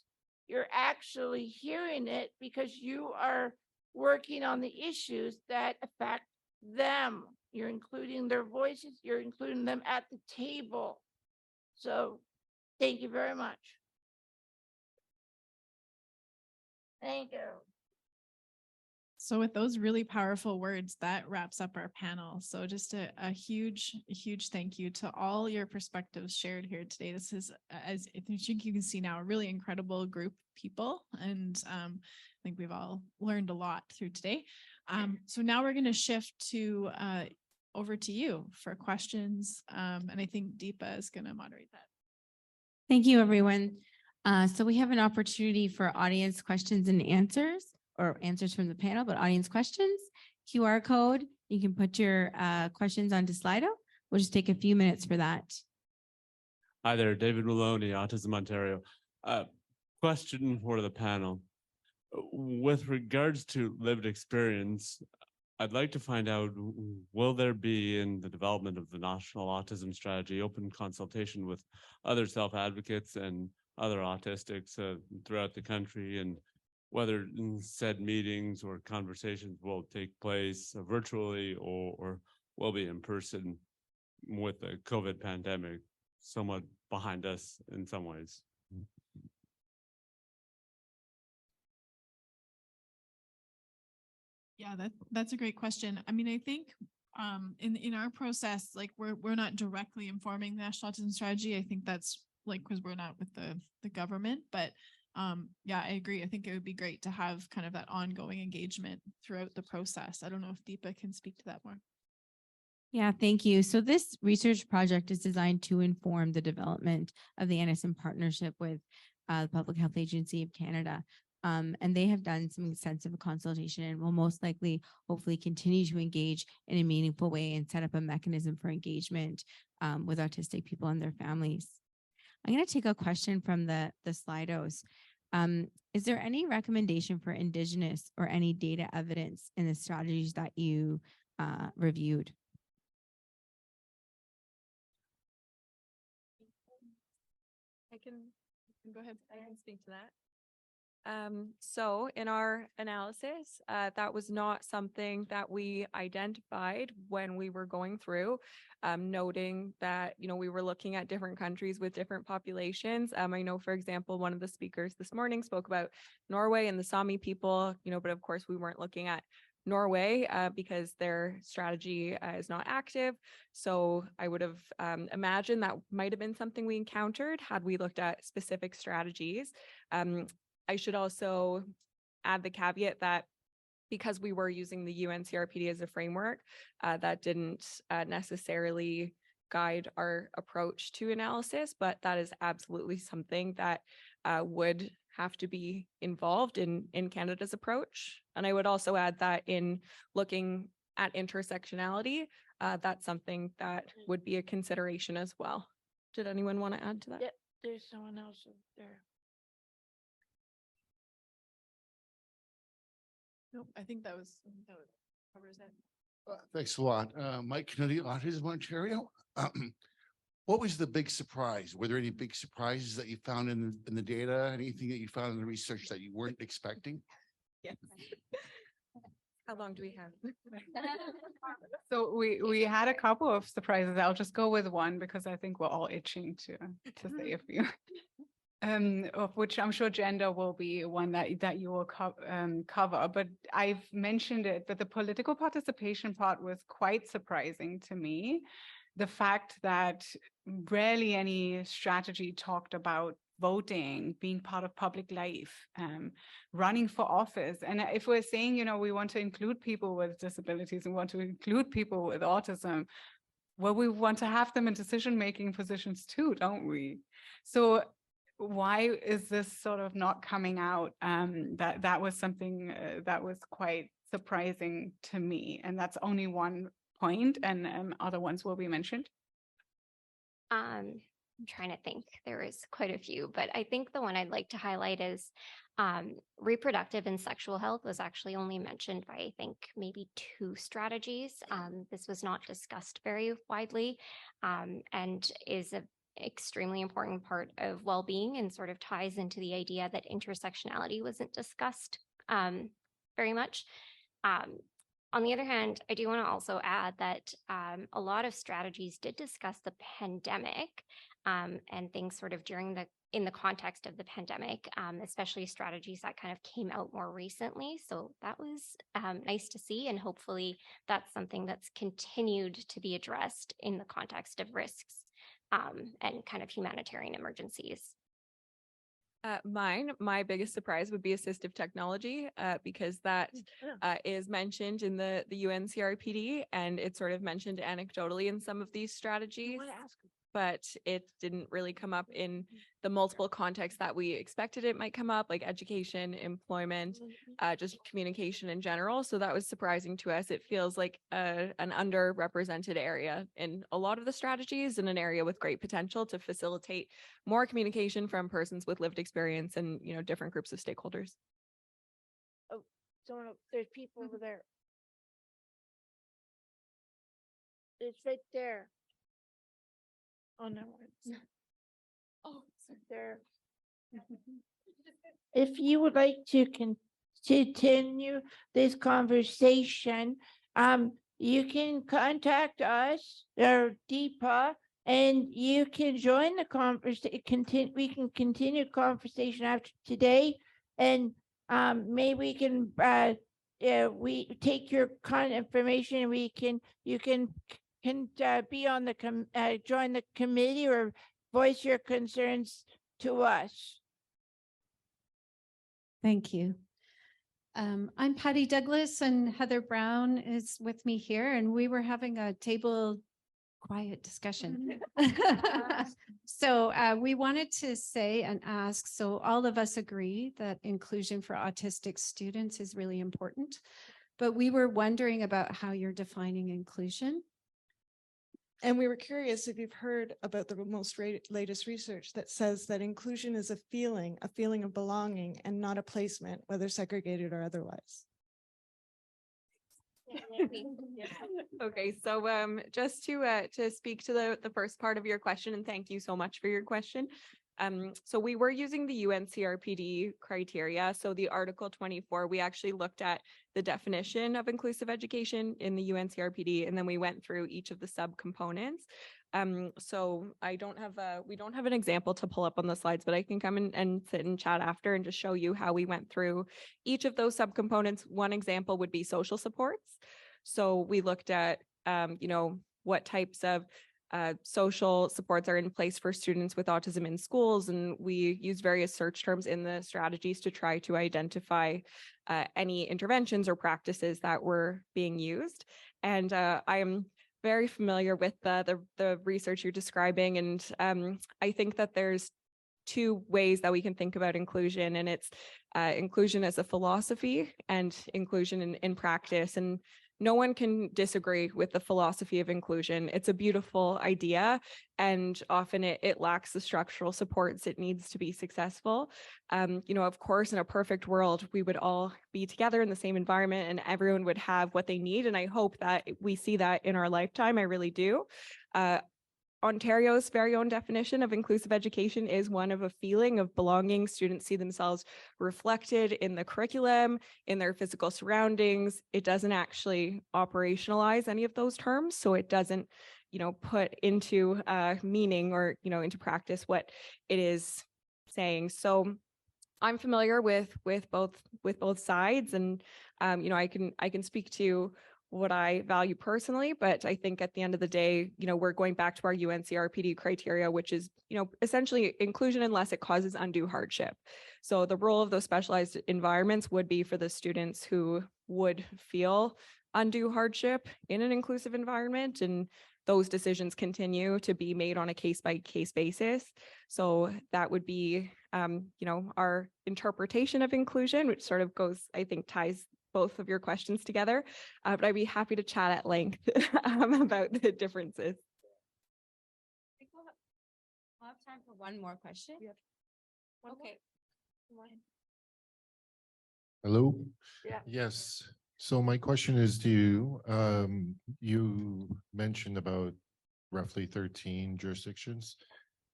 you're actually hearing it because you are working on the issues that affect them. You're including their voices, you're including them at the table. So thank you very much. Thank you. So with those really powerful words, that wraps up our panel. So just a huge thank you to all your perspectives shared here today. This is, as I think you can see now, a really incredible group of people. And I think we've all learned a lot through today. So now we're going to shift to over to you for questions. And I think Deepa is going to moderate that. Thank you, everyone. So we have an opportunity for audience questions and answers, or answers from the panel, but audience questions, QR code. You can put your questions onto Slido. We'll just take a few minutes for that. Hi there, David Maloney, Autism Ontario. Question for the panel. With regards to lived experience, I'd like to find out, will there be in the development of the National Autism Strategy open consultation with other self-advocates and other autistics throughout the country, and whether said meetings or conversations will take place virtually or will be in person with the COVID pandemic somewhat behind us in some ways? Yeah, that's a great question. I mean, I think in our process, like we're not directly informing the National Autism Strategy. I think that's like because we're not with the government, but yeah, I agree. I think it would be great to have kind of that ongoing engagement throughout the process. I don't know if Deepa can speak to that more. Yeah, thank you. So this research project is designed to inform the development of the NS in partnership with the Public Health Agency of Canada. And they have done some extensive consultation and will most likely, hopefully, continue to engage in a meaningful way and set up a mechanism for engagement with autistic people and their families. I'm going to take a question from the Slidos. Is there any recommendation for Indigenous or any data evidence in the strategies that you reviewed? I can go ahead. I can speak to that. So in our analysis, that was not something that we identified when we were going through, noting that, you know, we were looking at different countries with different populations. I know, for example, one of the speakers this morning spoke about Norway and the Sami people, you know, but of course we weren't looking at Norway because their strategy is not active. So I would have imagined that might have been something we encountered had we looked at specific strategies. I should also add the caveat that because we were using the UN CRPD as a framework, that didn't necessarily guide our approach to analysis, but that is absolutely something that would have to be involved in Canada's approach. And I would also add that in looking at intersectionality, that's something that would be a consideration as well. Did anyone want to add to that? Yep, there's someone else over there. Nope, I think that covers it. Thanks a lot. Mike Kennedy, Autism Ontario. What was the big surprise? Were there any big surprises that you found in the data? Anything that you found in the research that you weren't expecting? Yes. How long do we have? So we had a couple of surprises. I'll just go with one because I think we're all itching to say a few. Of which I'm sure gender will be one that you will cover, but I've mentioned it, but the political participation part was quite surprising to me. The fact that rarely any strategy talked about voting, being part of public life, running for office. And if we're saying, you know, we want to include people with disabilities and want to include people with autism, well, we want to have them in decision-making positions too, don't we? So why is this sort of not coming out? That was something that was quite surprising to me. And that's only one point, and other ones will be mentioned. I'm trying to think. There is quite a few, but I think the one I'd like to highlight is reproductive and sexual health was actually only mentioned by, I think, maybe 2 strategies. This was not discussed very widely and is an extremely important part of well-being and sort of ties into the idea that intersectionality wasn't discussed very much. On the other hand, I do want to also add that a lot of strategies did discuss the pandemic and things sort of in the context of the pandemic, especially strategies that kind of came out more recently. So that was nice to see, and hopefully that's something that's continued to be addressed in the context of risks and kind of humanitarian emergencies. My biggest surprise would be assistive technology because that is mentioned in the UN CRPD, and it's sort of mentioned anecdotally in some of these strategies, but it didn't really come up in the multiple contexts that we expected it might come up, like education, employment, just communication in general. So that was surprising to us. It feels like an underrepresented area in a lot of the strategies, and an area with great potential to facilitate more communication from persons with lived experience and, you know, different groups of stakeholders. Oh, so there's people over there. It's right there. Oh, no. Oh, there. If you would like to continue this conversation, you can contact us or Deepa, and you can join the conversation. We can continue conversation after today, and maybe we can we take your contact information, and you can be on the join the committee or voice your concerns to us. Thank you. I'm Patty Douglas, and Heather Brown is with me here, and we were having a table quiet discussion. So we wanted to say and ask, so all of us agree that inclusion for autistic students is really important, but we were wondering about how you're defining inclusion. And we were curious if you've heard about the most latest research that says that inclusion is a feeling of belonging, and not a placement, whether segregated or otherwise. Okay, so just to speak to the first part of your question, and thank you so much for your question. So we were using the UNCRPD criteria. So the Article 24, we actually looked at the definition of inclusive education in the UNCRPD, and then we went through each of the subcomponents. So we don't have an example to pull up on the slides, but I can come in and sit and chat after and just show you how we went through each of those subcomponents. One example would be social supports. So we looked at, what types of social supports are in place for students with autism in schools. And we use various search terms in the strategies to try to identify any interventions or practices that were being used. And I am very familiar with the research you're describing. And I think that there's two ways that we can think about inclusion, and it's inclusion as a philosophy and inclusion in practice. And no one can disagree with the philosophy of inclusion. It's a beautiful idea, and often it lacks the structural supports it needs to be successful. Of course, in a perfect world, we would all be together in the same environment and everyone would have what they need. And I hope that we see that in our lifetime. I really do. Ontario's very own definition of inclusive education is one of a feeling of belonging. Students see themselves reflected in the curriculum, in their physical surroundings. It doesn't actually operationalize any of those terms. So it doesn't, put into meaning or, into practice what it is saying. So I'm familiar with both sides, and I can speak to what I value personally, but I think at the end of the day, we're going back to our UNCRPD criteria, which is, essentially inclusion unless it causes undue hardship. So the role of those specialized environments would be for the students who would feel undue hardship in an inclusive environment, and those decisions continue to be made on a case-by-case basis. So that would be, our interpretation of inclusion, which sort of goes, I think, ties both of your questions together, but I'd be happy to chat at length about the differences. I think we'll have time for one more question. Yep. Okay. Hello? Yeah. Yes. So my question is to you. You mentioned about roughly 13 jurisdictions.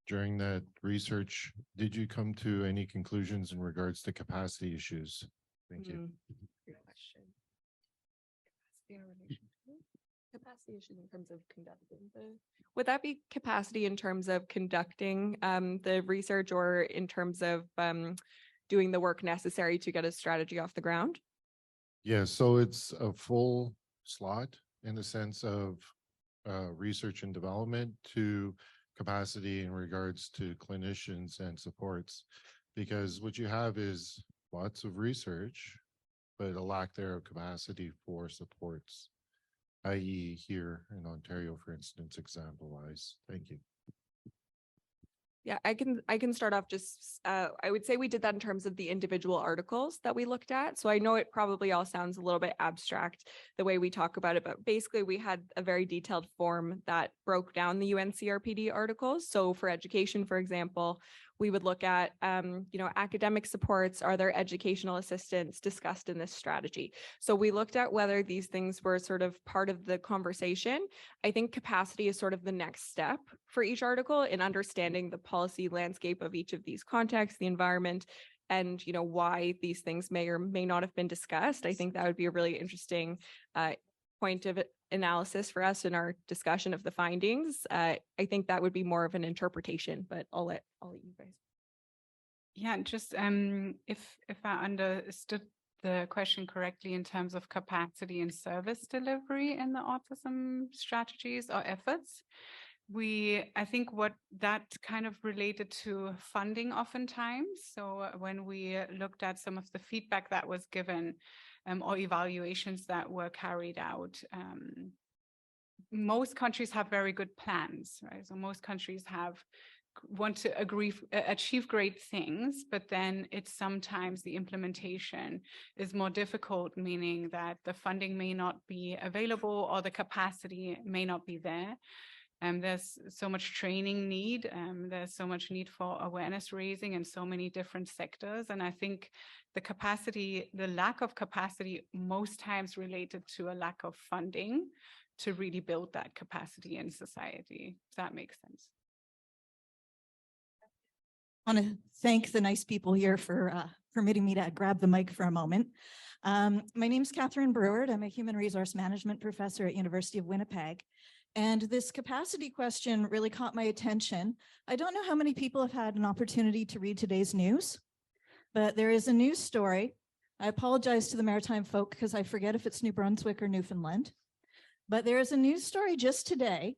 During that research, did you come to any conclusions in regards to capacity issues? Thank you. Good question. Capacity issues in terms of conducting would that be capacity in terms of conducting the research, or in terms of doing the work necessary to get a strategy off the ground? Yeah, so it's a full slot in the sense of research and development to capacity in regards to clinicians and supports, because what you have is lots of research, but a lack there of capacity for supports, i.e. here in Ontario, for instance, example wise. Thank you. Yeah, I can start off just, I would say we did that in terms of the individual articles that we looked at. So I know it probably all sounds a little bit abstract the way we talk about it, but basically we had a very detailed form that broke down the UNCRPD articles. So for education, for example, we would look at, academic supports. Are there educational assistants discussed in this strategy? So we looked at whether these things were sort of part of the conversation. I think capacity is sort of the next step for each article in understanding the policy landscape of each of these contexts, the environment, and why these things may or may not have been discussed. I think that would be a really interesting point of analysis for us in our discussion of the findings. I think that would be more of an interpretation, but I'll let you guys. Yeah, just if I understood the question correctly in terms of capacity and service delivery in the autism strategies or efforts, I think what that kind of related to funding oftentimes. So when we looked at some of the feedback that was given or evaluations that were carried out, most countries have very good plans, right? So most countries want to achieve great things, but then it's sometimes the implementation is more difficult, meaning that the funding may not be available or the capacity may not be there. There's so much training need, there's so much need for awareness raising in so many different sectors. And I think the lack of capacity most times related to a lack of funding to really build that capacity in society, if that makes sense. want to thank the nice people here for permitting me to grab the mic for a moment. My name is Catherine Breward. I'm a human resource management professor at University of Winnipeg. And this capacity question really caught my attention. I don't know how many people have had an opportunity to read today's news, but there is a news story. I apologize to the maritime folk because I forget if it's New Brunswick or Newfoundland. But there is a news story just today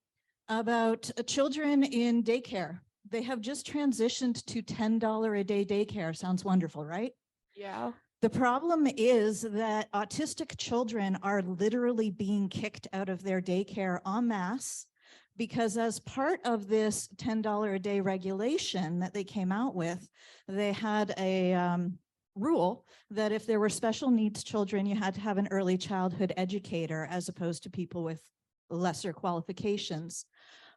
about children in daycare. They have just transitioned to $10 a day daycare. Sounds wonderful, right? Yeah. The problem is that autistic children are literally being kicked out of their daycare en masse because as part of this $10 a day regulation that they came out with, they had a rule that if there were special needs children, you had to have an early childhood educator as opposed to people with lesser qualifications.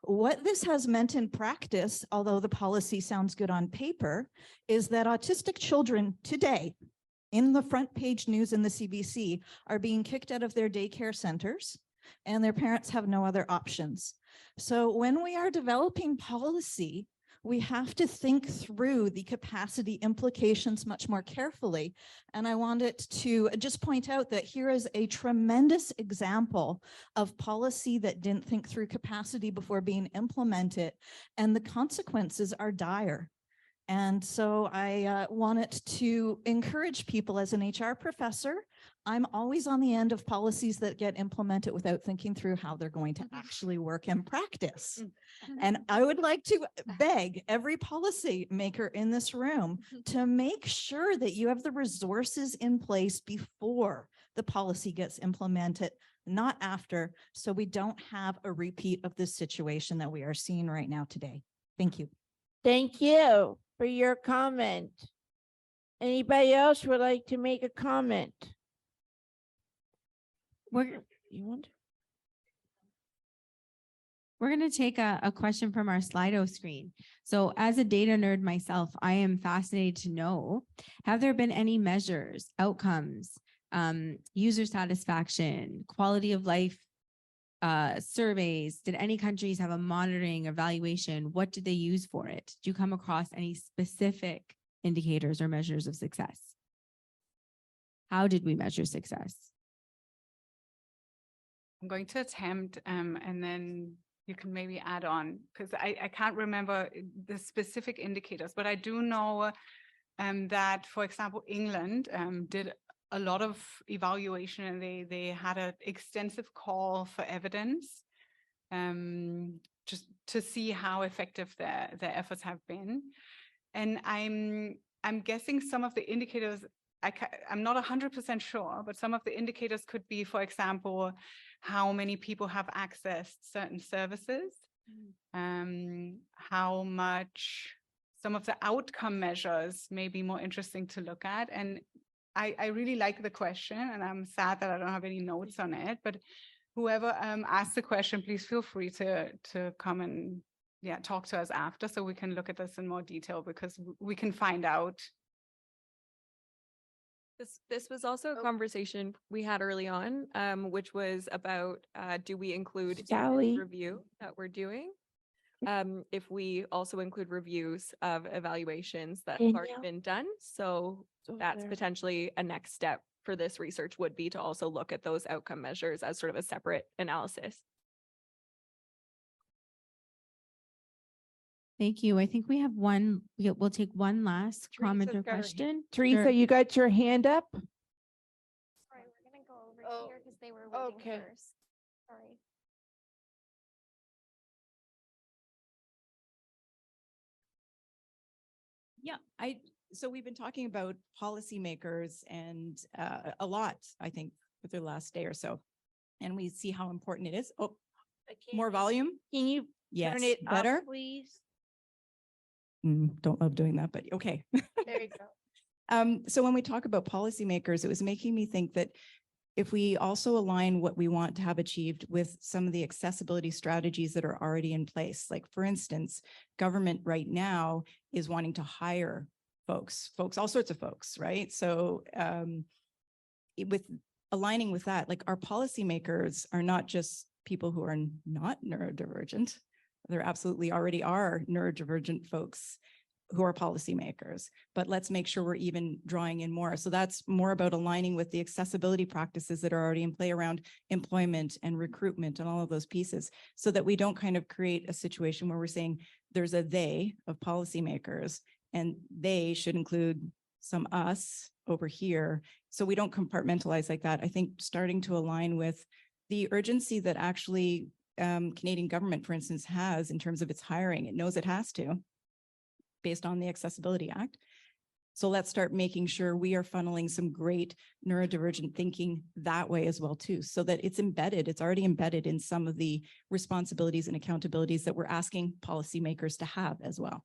What this has meant in practice, although the policy sounds good on paper, is that autistic children today, in the front page news in the CBC, are being kicked out of their daycare centers and their parents have no other options. So when we are developing policy, we have to think through the capacity implications much more carefully. And I wanted to just point out that here is a tremendous example of policy that didn't think through capacity before being implemented, and the consequences are dire. And so I wanted to encourage people as an HR professor. I'm always on the end of policies that get implemented without thinking through how they're going to actually work in practice. And I would like to beg every policy maker in this room to make sure that you have the resources in place before the policy gets implemented, not after, so we don't have a repeat of this situation that we are seeing right now today. Thank you. Thank you for your comment. Anybody else would like to make a comment? We're You want to? We're going to take a question from our Slido screen. So as a data nerd myself, I am fascinated to know, have there been any measures, outcomes, user satisfaction, quality of life surveys? Did any countries have a monitoring evaluation? What did they use for it? Did you come across any specific indicators or measures of success? How did we measure success? I'm going to attempt and then you can maybe add on, because I can't remember the specific indicators, but I do know that, for example, England did a lot of evaluation, and they had an extensive call for evidence just to see how effective their efforts have been. And I'm guessing some of the indicators, I'm not 100% sure, but some of the indicators could be, for example, how many people have accessed certain services, how much some of the outcome measures may be more interesting to look at. And I really like the question, and I'm sad that I don't have any notes on it, but whoever asked the question, please feel free to come and talk to us after so we can look at this in more detail, because we can find out. This was also a conversation we had early on, which was about do we include in Sally. this review that we're doing? If we also include reviews of evaluations that have already been done. So that's potentially a next step for this research, would be to also look at those outcome measures as sort of a separate analysis. Thank you. I think we have one, we'll take one last comment or question. Teresa, you got your hand up? Sorry, we're gonna go over here because they were waiting first. Sorry. Yeah, so we've been talking about policymakers and a lot, I think, for the last day or so. And we see how important it is. Oh, more volume? Can you Yes, turn it better? up, please? Don't love doing that, but okay. There you go. So when we talk about policymakers, it was making me think that if we also align what we want to have achieved with some of the accessibility strategies that are already in place, like for instance, government right now is wanting to hire folks, all sorts of folks, right? So with aligning with that, like our policymakers are not just people who are not neurodivergent. There absolutely already are neurodivergent folks who are policymakers, but let's make sure we're even drawing in more. So that's more about aligning with the accessibility practices that are already in play around employment and recruitment and all of those pieces, so that we don't kind of create a situation where we're saying there's a they of policymakers and they should include some us over here. So we don't compartmentalize like that. I think starting to align with the urgency that actually Canadian government, for instance, has in terms of its hiring. It knows it has to, based on the Accessibility Act. So let's start making sure we are funneling some great neurodivergent thinking that way as well too, so that it's embedded, it's already embedded in some of the responsibilities and accountabilities that we're asking policymakers to have as well.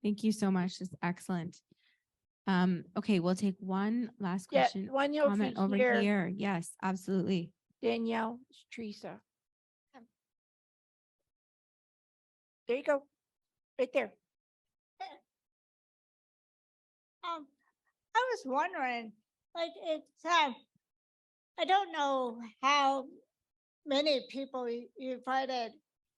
Thank you so much. That's excellent. Okay, we'll take one last Yeah, question. one Comment over here. here. Yes, absolutely. Danielle, it's Teresa. There you go. Right there. I was wondering, like, it's, I don't know how many people you invited.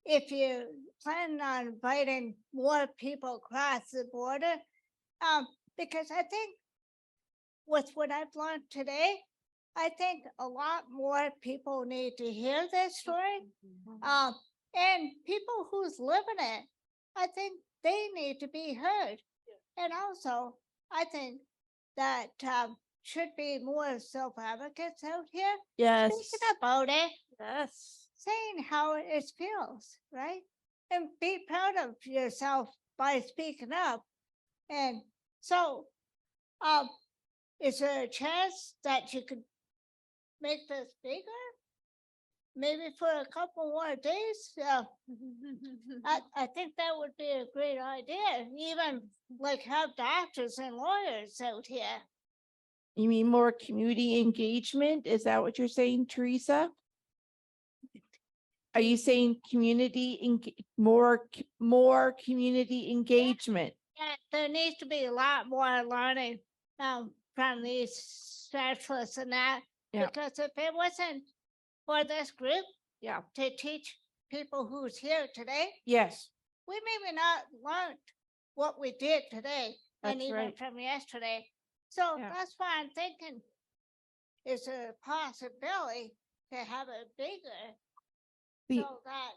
If you plan on inviting more people across the border, because I think with what I've learned today, I think a lot more people need to hear this story. And people who's living it, I think they need to be heard. And also, I think that should be more self-advocates out here. Yes. Speaking about it. Yes. Saying how it feels, right? And be proud of yourself by speaking up. And so, is there a chance that you could make this bigger? Maybe for a couple more days? I think that would be a great idea. Even like have doctors and lawyers out here. You mean more community engagement? Is that what you're saying, Teresa? Are you saying more community engagement? Yeah, there needs to be a lot more learning from these specialists and that. Yeah. Because if it wasn't for this group, Yeah. to teach people who's here today, Yes. we maybe not learned what we did today and That's even right. from yesterday. So Yeah. that's why I'm thinking is a possibility to have it bigger We, so that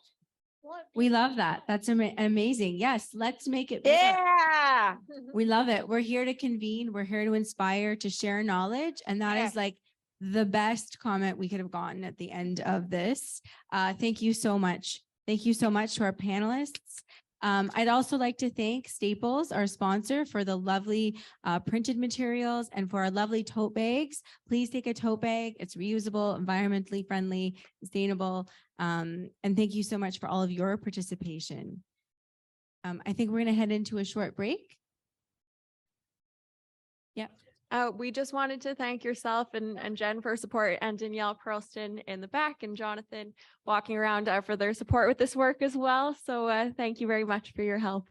more we people- love that. That's amazing. Yes, let's make it bigger. Yeah. We love it. We're here to convene. We're here to inspire, to share knowledge. And that Yeah. is like the best comment we could have gotten at the end of this. Thank you so much. Thank you so much to our panelists. I'd also like to thank Staples, our sponsor, for the lovely printed materials and for our lovely tote bags. Please take a tote bag. It's reusable, environmentally friendly, sustainable. And thank you so much for all of your participation. I think we're going to head into a short break. Yeah. We just wanted to thank yourself and Jen for support, and Danielle Pearlston in the back, and Jonathan walking around for their support with this work as well. So thank you very much for your help.